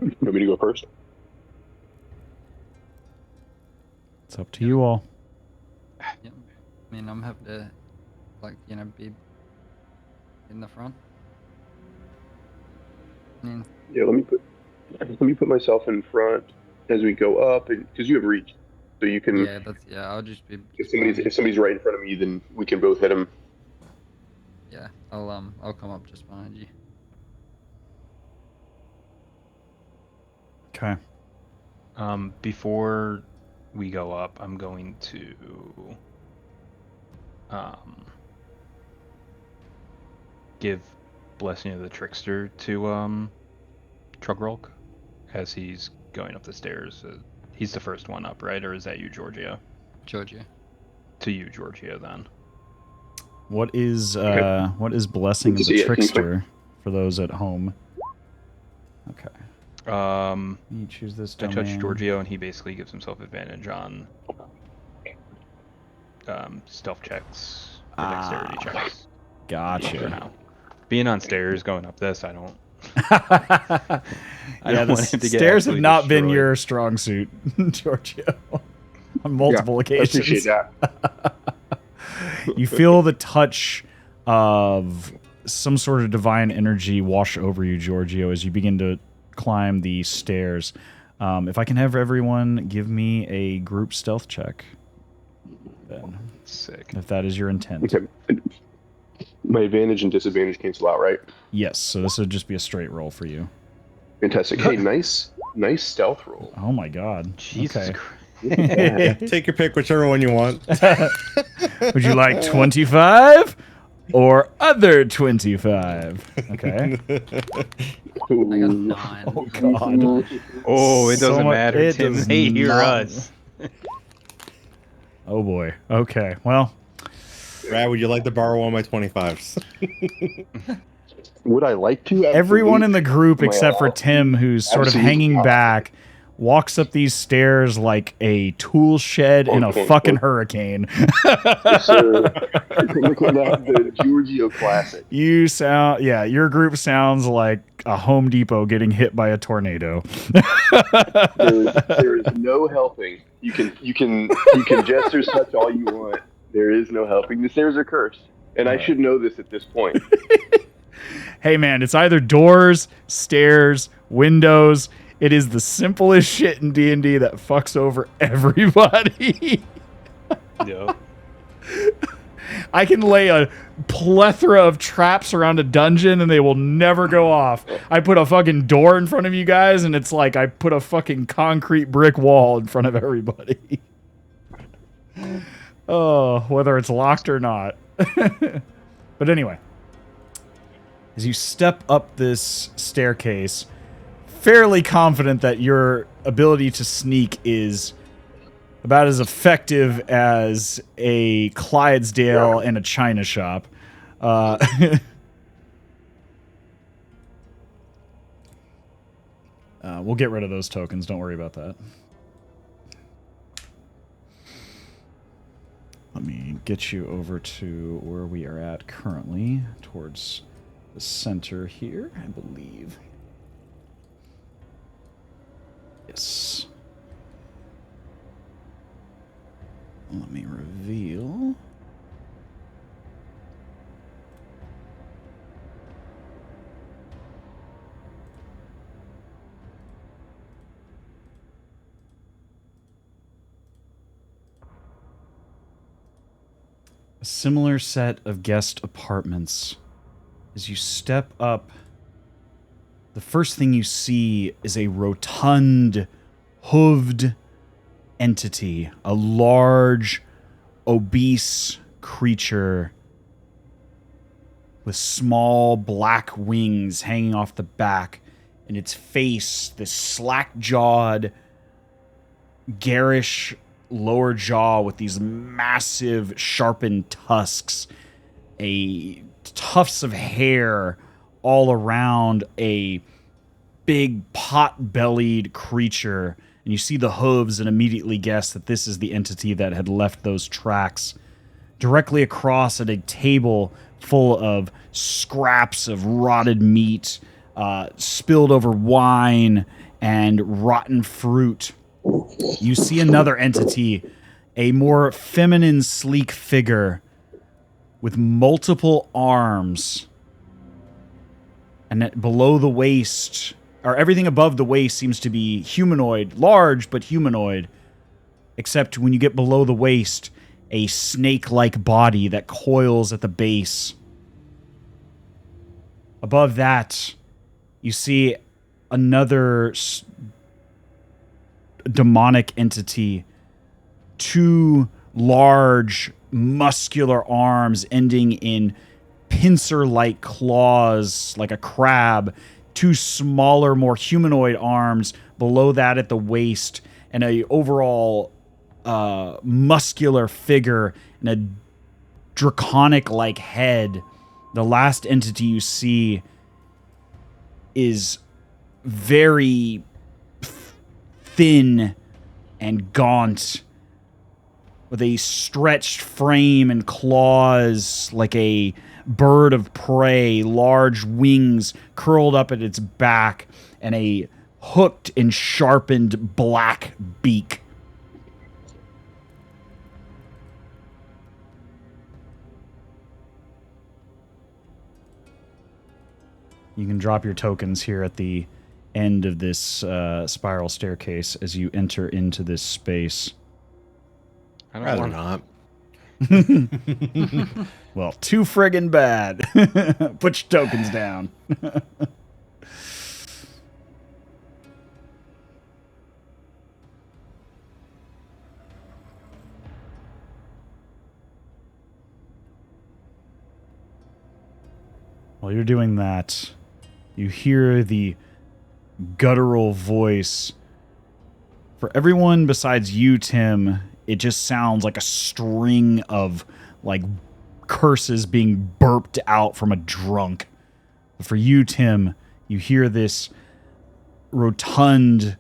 You want me to go first? It's up to you all. Yep. I mean, I'm happy to, like, you know, be in the front. I mean, Yeah, let me put myself in front as we go up, and because you have reach, so you can. Yeah, I'll just be. If somebody's right in front of me, then we can both hit them. Yeah, I'll come up just behind you. Okay. Before we go up, I'm going to give Blessing of the Trickster to Chugrulk as he's going up the stairs. He's the first one up, right? Or is that you, Georgio? Georgia. To you, Georgio, then. What is Blessing of the Trickster for those at home? Okay. You choose this I domain. touch Georgio, and he basically gives himself advantage on stealth checks or dexterity checks. For Gotcha. now. Being on stairs, going up this, I don't. Yeah, the stairs have not been your strong suit, Georgio, on multiple occasions. I appreciate that. You feel the touch of some sort of divine energy wash over you, Georgio, as you begin to climb the stairs. If I can have everyone give me a group stealth check, then. Sick. If that is your intent. Okay. My advantage and disadvantage cancel out, right? Yes, so this would just be a straight roll for you. Fantastic. Hey, nice stealth roll. Oh my god. Jesus okay. Christ. Take your pick, whichever one you want. Would you like 25 or other 25? Okay. I got 9. Oh god. Oh, it doesn't matter, it Tim. does They hear not- us. Oh boy. Okay. Well, Brad, would you like to borrow one of my 25s? Would I like to? everyone in the group Well, except for Tim, who's sort of absolutely hanging not. back, walks up these stairs like a tool shed in a fucking hurricane. Yes, sir. Look at that, the Georgio classic. Your group sounds like a Home Depot getting hit by a tornado. There is no helping. You can gesture such all you want. There is no helping. The stairs are cursed, and I should know this at this point. Hey man, it's either doors, stairs, windows. It is the simplest shit in D&D that fucks over everybody. Yep. I can lay a plethora of traps around a dungeon and they will never go off. I put a fucking door in front of you guys and it's like I put a fucking concrete brick wall in front of everybody. Oh, whether it's locked or not. But anyway, as you step up this staircase, fairly confident that your ability to sneak is about as effective as a Clydesdale in a china shop. We'll get rid of those tokens. Don't worry about that. Let me get you over to where we are at currently, towards the center here, I believe. Yes. Let me reveal. A similar set of guest apartments. As you step up, the first thing you see is a rotund, hooved entity, a large, obese creature with small black wings hanging off the back, and its face, this slack-jawed, garish lower jaw with these massive sharpened tusks, tufts of hair all around a big pot-bellied creature. And you see the hooves and immediately guess that this is the entity that had left those tracks. Directly across at a table full of scraps of rotted meat, spilled over wine, and rotten fruit, you see another entity, a more feminine, sleek figure with multiple arms. And below the waist, or everything above the waist seems to be humanoid, large but humanoid, except when you get below the waist, a snake-like body that coils at the base. Above that, you see another demonic entity, two large, muscular arms ending in pincer-like claws, like a crab, two smaller, more humanoid arms below that at the waist, and a overall muscular figure and a draconic-like head. The last entity you see is very thin and gaunt, with a stretched frame and claws like a bird of prey, large wings curled up at its back, and a hooked and sharpened black beak. You can drop your tokens here at the end of this spiral staircase as you enter into this space. I don't Rather want not. Well, too friggin' bad. Put your tokens down. While you're doing that, you hear the guttural voice. For everyone besides you, Tim, it just sounds like a string of like curses being burped out from a drunk. But for you, Tim, you hear this rotund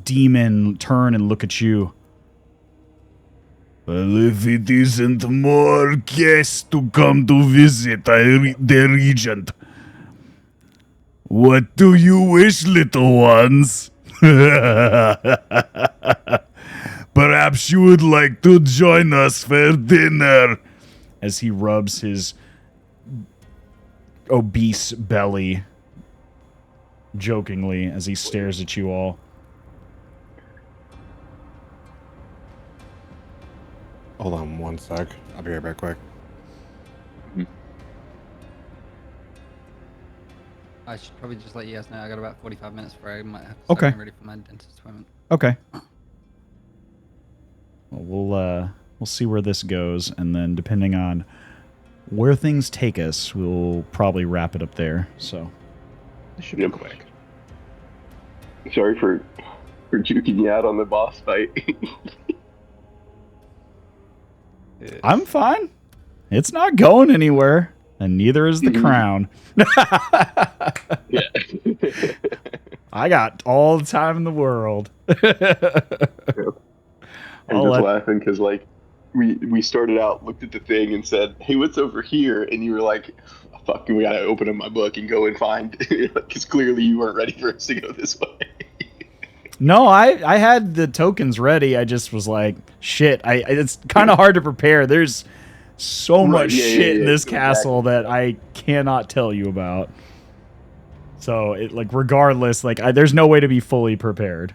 demon turn and look at you. Well, if it isn't more guests to come to visit the regent, what do you wish, little ones? Perhaps you would like to join us for dinner. As he rubs his obese belly. jokingly as he stares at you all. Hold on one sec. I'll be right back quick. I should probably just let you guys know I got about 45 minutes before I might have to start getting ready for my dentist appointment. Okay. Well, we'll see where this goes, and then depending on where things take us, we'll probably wrap it up there. So This should be quick. Sorry for juking you out on the boss fight. I'm fine. It's not going anywhere, and neither is the crown. Yeah. I got all the time in the world. I'm just laughing because, like, we started out, looked at the thing, and said, "Hey, what's over here?" And you were like, "Fuck, we gotta open up my book and go and find," because clearly you weren't ready for us to go this way. No, I had the tokens ready. I just was like, shit. It's kind of hard to prepare. There's so much shit in this castle that I cannot tell you about. So, regardless, there's no way to be fully prepared.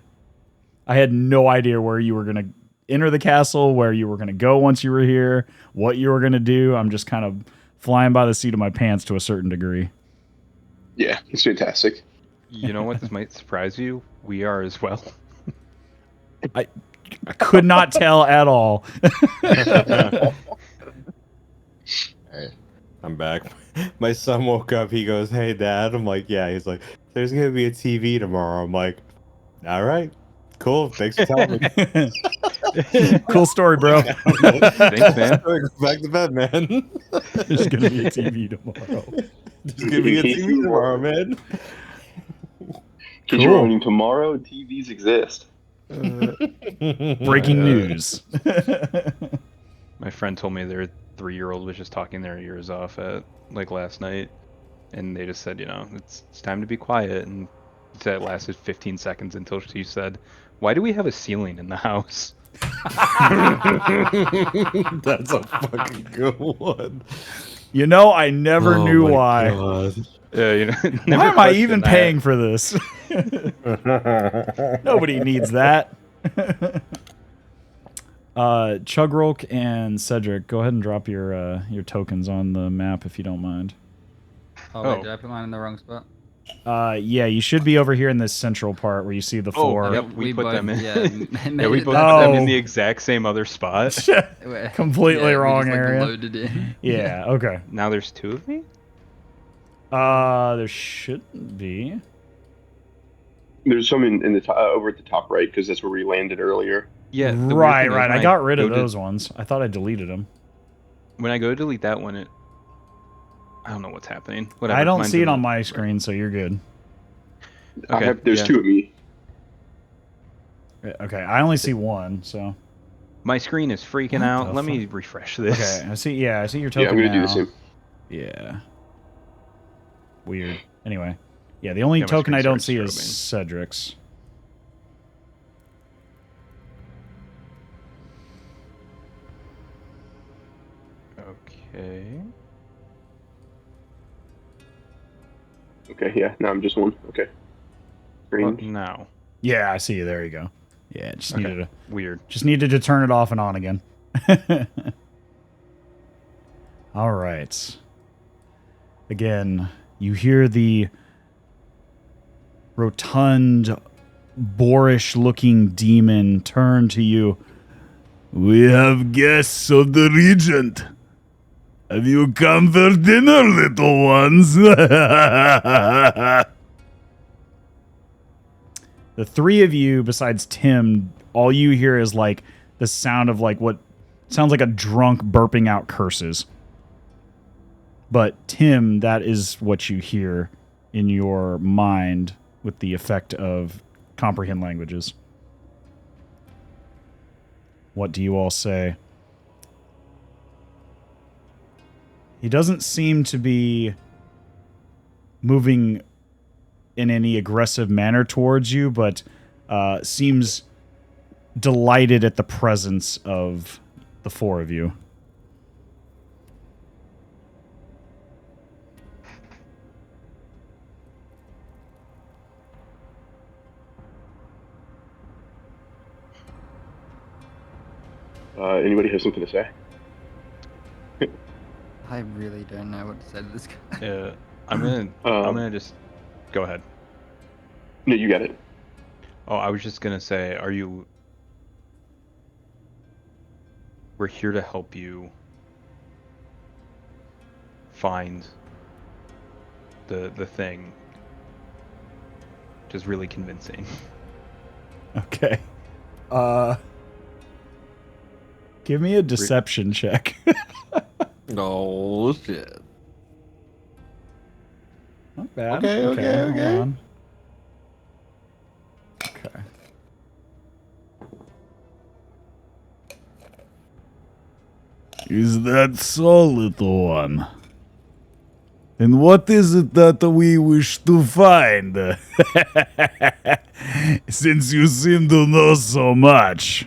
I had no idea where you were going to enter the castle, where you were going to go once you were here, what you were going to do. I'm just kind of flying by the seat of my pants to a certain degree. Yeah, it's fantastic. You know what? This might surprise you. We are as well. I could not tell at all. I'm back. My son woke up. He goes, "Hey, Dad." I'm like, "Yeah." He's like, "There's gonna be a TV tomorrow." I'm like, "All right, cool. Thanks for telling me." Cool story, bro. Thanks, man. Back to bed, man. There's gonna be a TV tomorrow. There's gonna be a TV tomorrow, man. Kids are learning tomorrow. TVs exist. Breaking news. My friend told me their 3-year-old was just talking their ears off at last night, and they just said, it's time to be quiet, and it lasted 15 seconds until she said, "Why do we have a ceiling in the house?" That's a fucking good one. I never knew why. God. Yeah, Why am I even paying for this? Nobody needs that. Chugrulk and Cedric, go ahead and drop your tokens on the map if you don't mind. Oh, wait, did I put mine in the wrong spot? Yeah, you should be over here in this central part where you see the four. Oh, yep, we put them in. Yeah, we put them in the exact same other spot. Completely wrong area. Loaded in. Yeah, okay. Now there's 2 of me? There shouldn't be. There's some in the over at the top right, because that's where we landed earlier. Yeah. Right. I got rid of those ones. I thought I deleted them. When I go to delete that one, I don't know what's happening. Whatever. I don't see it on my screen, so you're good. Okay, There's 2 of me. Okay, I only see one, so. My screen is freaking out. Let me refresh this. Okay, I see your token Yeah, I'm gonna now. do the same. Yeah. Weird. Anyway. Yeah, the only token I don't see is Cedric's. Okay. Okay, yeah, now I'm just one. Okay. What now? Yeah, I see you. There you go. Yeah, just needed to turn it off and on again. All right. Again, you hear the rotund, boorish-looking demon turn to you. "We have guests of the Regent. Have you come for dinner, little ones?" The 3 of you, besides Tim, all you hear is the sound of what sounds like a drunk burping out curses. But Tim, that is what you hear in your mind with the effect of comprehend languages. What do you all say? He doesn't seem to be moving in any aggressive manner towards you, but seems delighted at the presence of the 4 of you. Anybody have something to say? I really don't know what to say to this guy. I'm gonna just go ahead. No, you got it. Oh, I was just gonna say, we're here to help you find the thing. Just really convincing. Okay. Give me a deception check. Oh shit. Not bad. Okay. hold on. Okay. Is that so, little one? And what is it that we wish to find? Since you seem to know so much.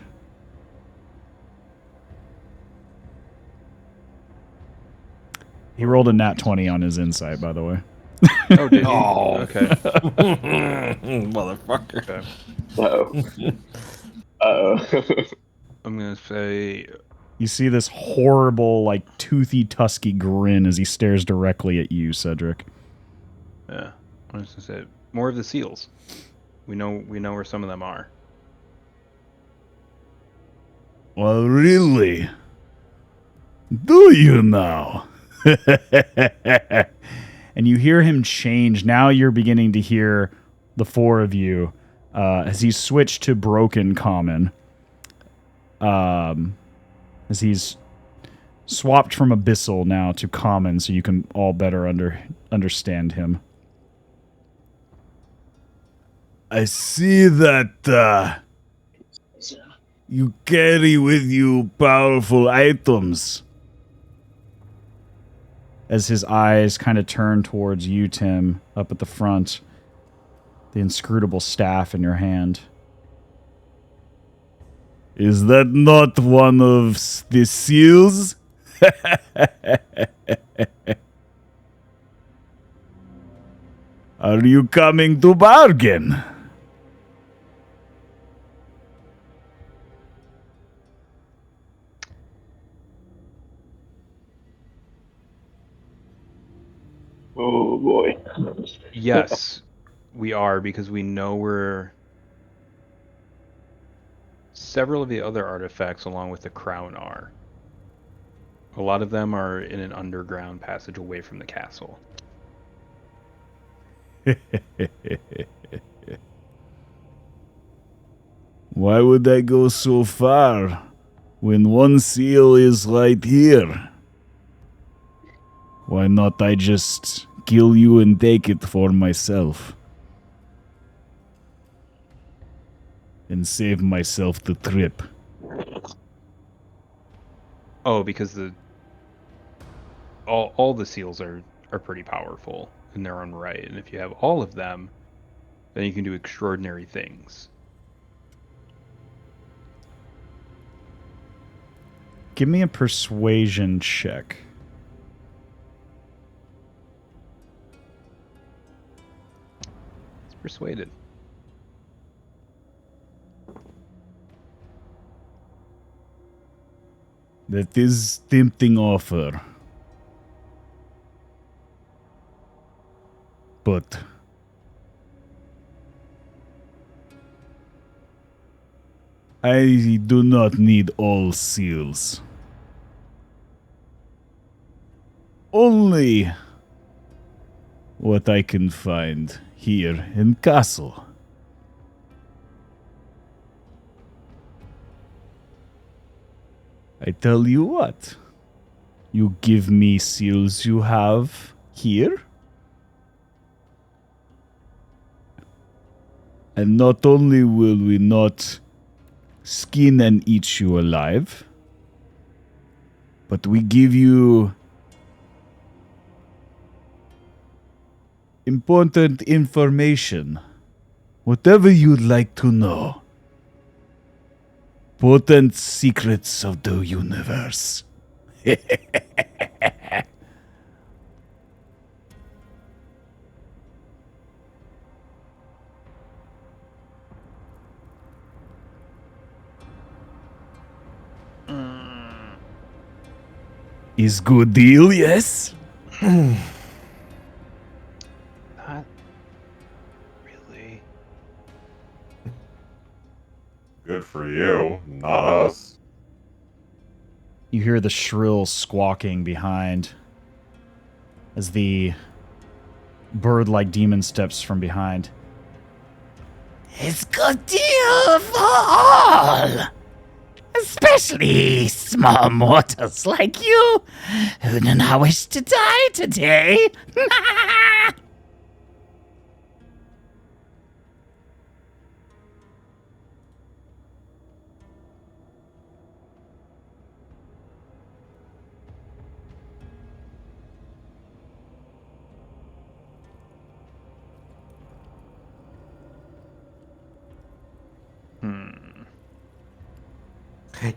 He rolled a nat 20 on his insight, by the way. Oh, did he? Oh. Okay. Motherfucker. Okay. Uh-oh. I'm gonna say, You see this horrible, like, toothy, tusky grin as he stares directly at you, Cedric. yeah. I was gonna say more of the seals. We know where some of them are. Well, really? Do you now? And you hear him change. Now you're beginning to hear the four of you as he's switched to broken common. As he's swapped from abyssal now to common, so you can all better understand him. I see that you carry with you powerful items. As his eyes kind of turn towards you, Tim, up at the front, the inscrutable staff in your hand. Is that not one of the seals? Are you coming to bargain? Oh boy. Yes, we are, because we know where several of the other artifacts along with the crown are. A lot of them are in an underground passage away from the castle. Why would I go so far when one seal is right here? Why not I just kill you and take it for myself? And save myself the trip. Oh, because all the seals are pretty powerful in their own right, and if you have all of them, then you can do extraordinary things. Give me a persuasion check. It's persuaded. That is tempting offer. But I do not need all seals. Only what I can find here in castle. I tell you what, you give me seals you have here, and not only will we not skin and eat you alive, but we give you important information, whatever you'd like to know. Potent secrets of the universe. Is good deal, yes? Not really. Good for you, not us. You hear the shrill squawking behind as the bird-like demon steps from behind. It's good deal for all, especially small mortals like you who do not wish to die today.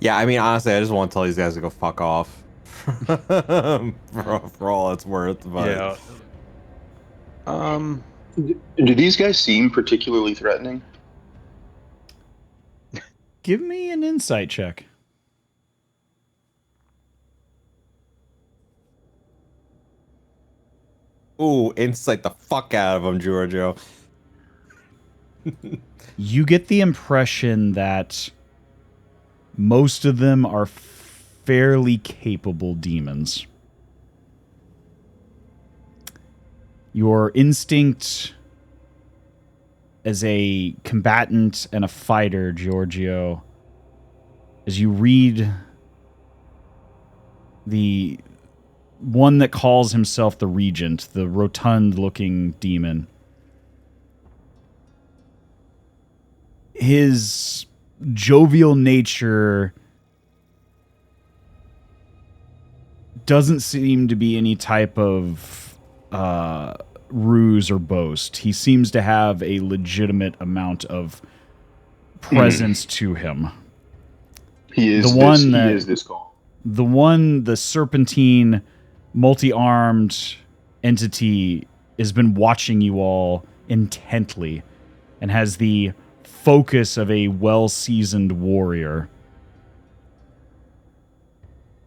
Yeah, I mean, honestly, I just want to tell these guys to go fuck off. for all it's worth. But Yeah. Do these guys seem particularly threatening? Give me an insight check. Ooh, insight the fuck out of them, Giorgio. You get the impression that most of them are fairly capable demons. Your instinct as a combatant and a fighter, Giorgio, as you read the one that calls himself the Regent, the rotund-looking demon, his jovial nature doesn't seem to be any type of ruse or boast. He seems to have a legitimate amount of presence to him. He is this call. The serpentine, multi-armed entity has been watching you all intently and has the focus of a well-seasoned warrior.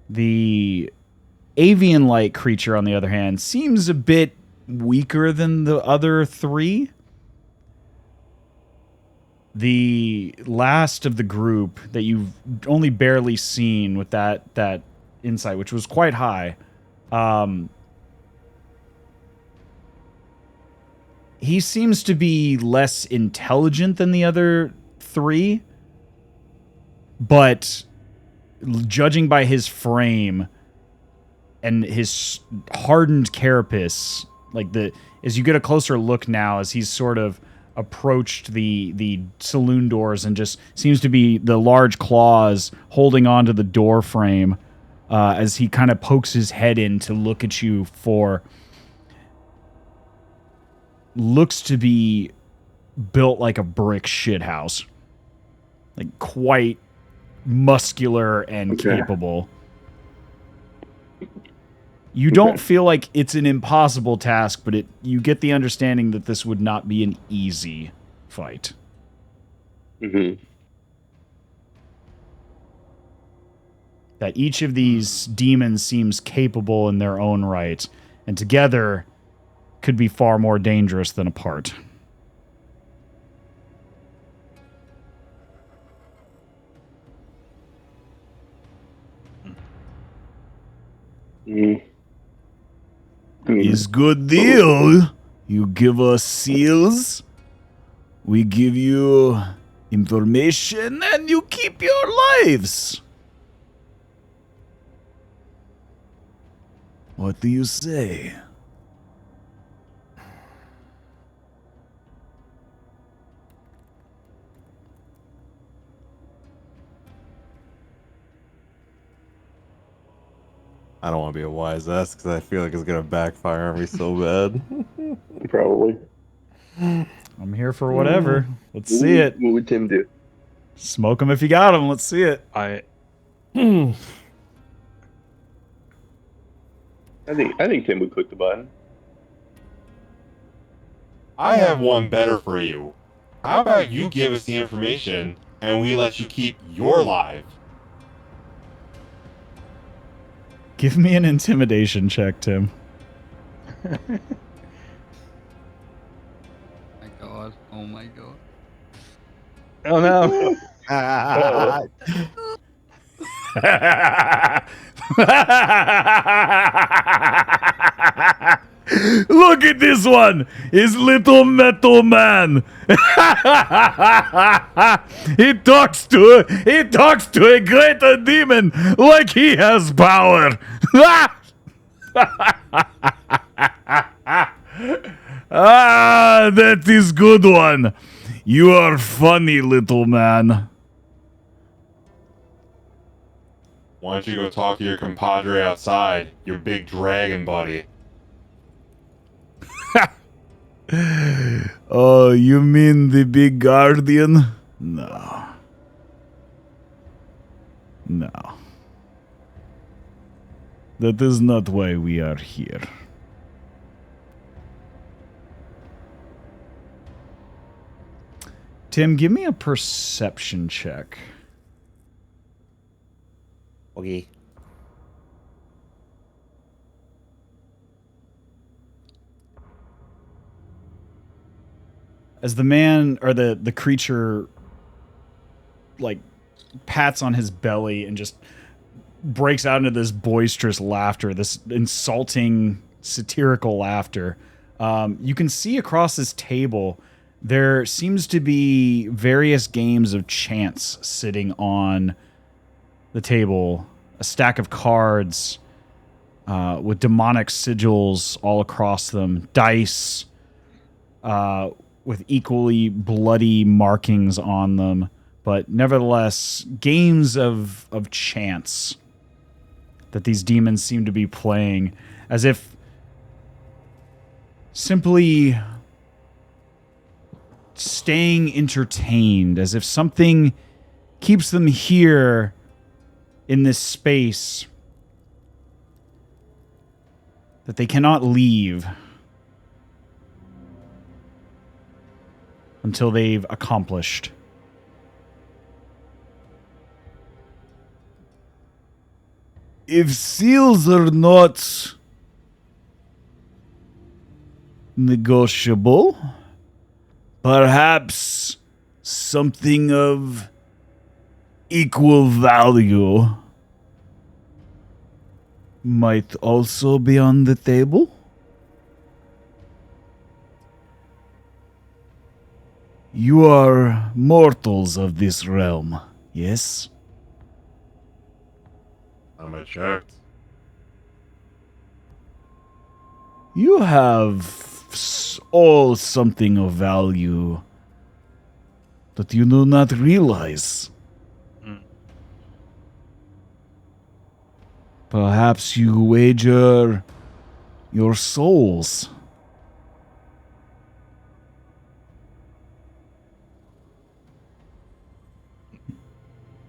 The avian-like creature, on the other hand, seems a bit weaker than the other three. The last of the group that you've only barely seen with that insight, which was quite high, he seems to be less intelligent than the other three, but judging by his frame and his hardened carapace, as you get a closer look now, as he's sort of approached the saloon doors and just seems to be the large claws holding onto the door frame as he kind of pokes his head in to look at you looks to be built like a brick shithouse. Like, quite muscular and capable. You don't feel like it's an impossible task, but you get the understanding that this would not be an easy fight. Mm-hmm. That each of these demons seems capable in their own right, and together could be far more dangerous than apart. Is good deal. You give us seals, we give you information, and you keep your lives. What do you say? I don't want to be a wise ass because I feel like it's gonna backfire on me so bad. Probably. I'm here for whatever. Let's see it. What would Tim do? Smoke them if you got them. Let's see it. I think Tim would click the button. I have one better for you. How about you give us the information and we let you keep your life? Give me an intimidation check, Tim. My God. Oh my God. Oh no. Look at this one! His little metal man! He talks to a greater demon like he has power! Ah, that is good one. You are funny, little man. Why don't you go talk to your compadre outside, your big dragon buddy? Oh, you mean the big guardian? No. No. That is not why we are here. Tim, give me a perception check. Okay. As the man or the creature like pats on his belly and just breaks out into this boisterous laughter, this insulting satirical laughter, you can see across this table there seems to be various games of chance sitting on the table, a stack of cards with demonic sigils all across them, dice with equally bloody markings on them, but nevertheless, games of chance that these demons seem to be playing, as if simply staying entertained, as if something keeps them here in this space that they cannot leave until they've accomplished. If seals are not negotiable, perhaps something of equal value might also be on the table. You are mortals of this realm, yes? I'm a checked. You have all something of value that you do not realize. Perhaps you wager your souls.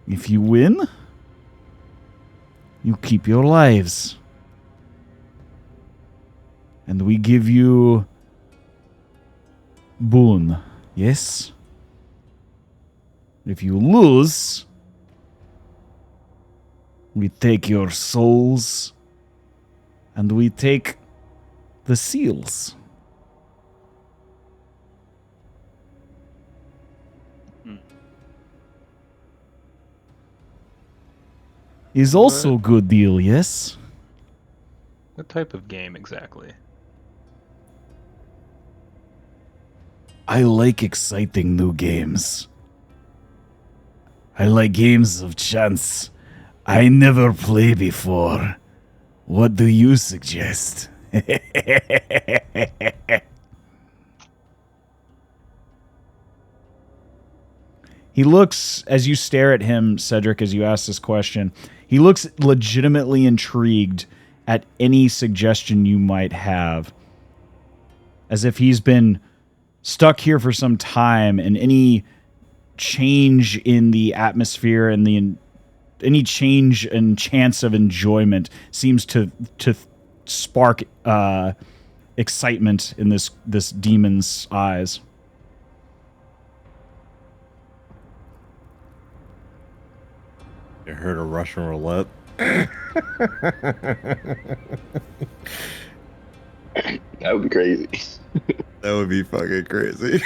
If you win, you keep your lives. And we give you boon, yes? If you lose, we take your souls and we take the seals. Is also a good deal, yes? What type of game exactly? I like exciting new games. I like games of chance. I never play before. What do you suggest? He looks, as you stare at him, Cedric, as you ask this question, he looks legitimately intrigued at any suggestion you might have. As if he's been stuck here for some time, and any change in the atmosphere and any change and chance of enjoyment seems to spark excitement in this demon's eyes. You heard of Russian roulette? That would be crazy. That would be fucking crazy.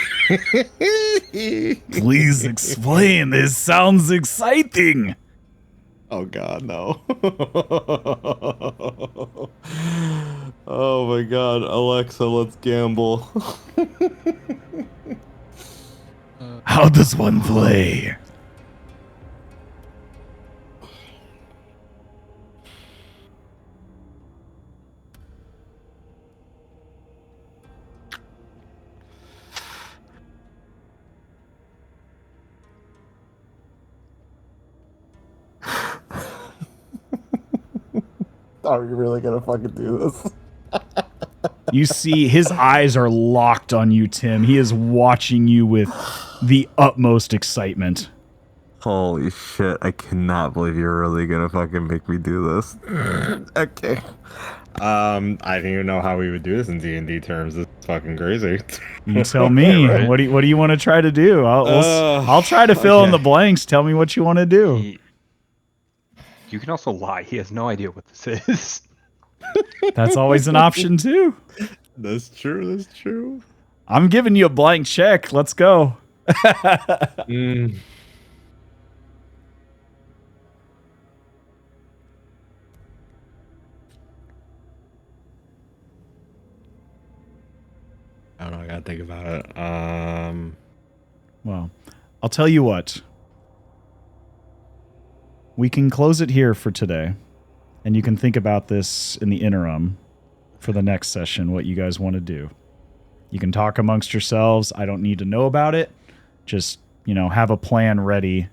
Please explain. This sounds exciting. Oh god, no. Oh my god, Alexa, let's gamble. How does one play? Are we really gonna fucking do this? You see, his eyes are locked on you, Tim. He is watching you with the utmost excitement. Holy shit, I cannot believe you're really gonna fucking make me do this. Okay. I didn't even know how we would do this in D&D terms. This is fucking crazy. You tell me. Right. What do you want to try to do? I'll try to fill in the blanks. Tell me what you want to do. You can also lie. He has no idea what this is. That's always an option too. That's true, that's true. I'm giving you a blank check. Let's go. Mm. I don't know, I gotta think about it. Well, I'll tell you what. We can close it here for today, and you can think about this in the interim for the next session, what you guys want to do. You can talk amongst yourselves. I don't need to know about it. Just, have a plan ready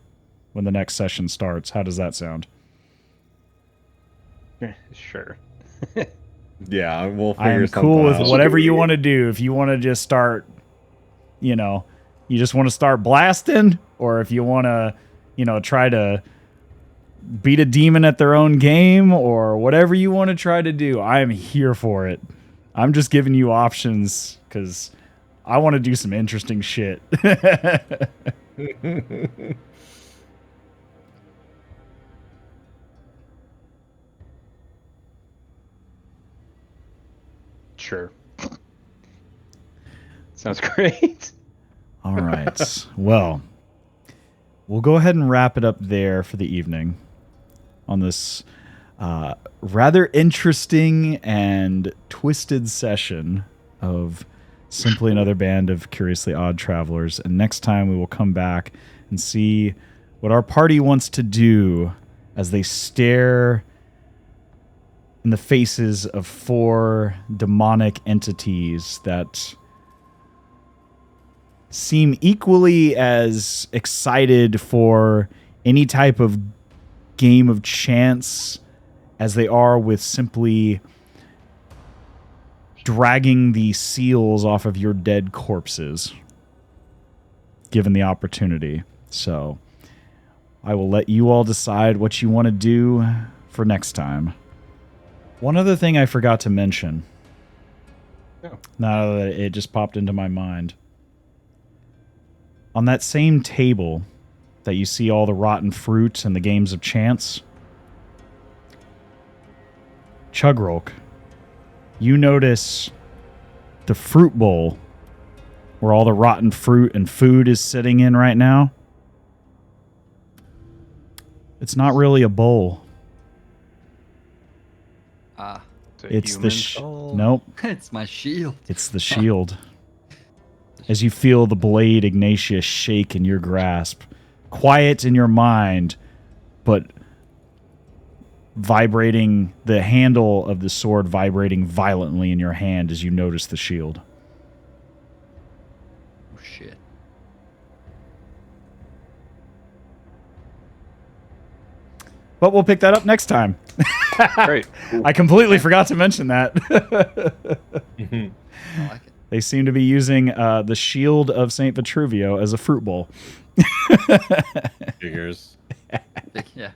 when the next session starts. How does that sound? Sure. Yeah, we'll I figure am something cool with out. whatever you want to do. If you want to just start, you just want to start blasting, or if you want to, try to beat a demon at their own game, or whatever you want to try to do, I am here for it. I'm just giving you options because I want to do some interesting shit. Sure. Sounds great. All right. Well, we'll go ahead and wrap it up there for the evening on this rather interesting and twisted session of Simply Another Band of Curiously Odd Travelers. And next time we will come back and see what our party wants to do as they stare in the faces of 4 demonic entities that seem equally as excited for any type of game of chance as they are with simply dragging the seals off of your dead corpses, given the opportunity. So I will let you all decide what you want to do for next time. One other thing I forgot to mention. Oh. Now that it just popped into my mind. On that same table that you see all the rotten fruit and the games of chance, Chugrulk, you notice the fruit bowl where all the rotten fruit and food is sitting in right now. It's not really a bowl. Ah, It's the soul. nope. It's my shield. It's the shield. As you feel the blade Ignatius shake in your grasp, quiet in your mind, but vibrating, the handle of the sword vibrating violently in your hand as you notice the shield. Oh shit. But we'll pick that up next time. Great. I completely forgot to mention that. I like it. They seem to be using the shield of St. Vitruvio as a fruit bowl. Figures. Yeah.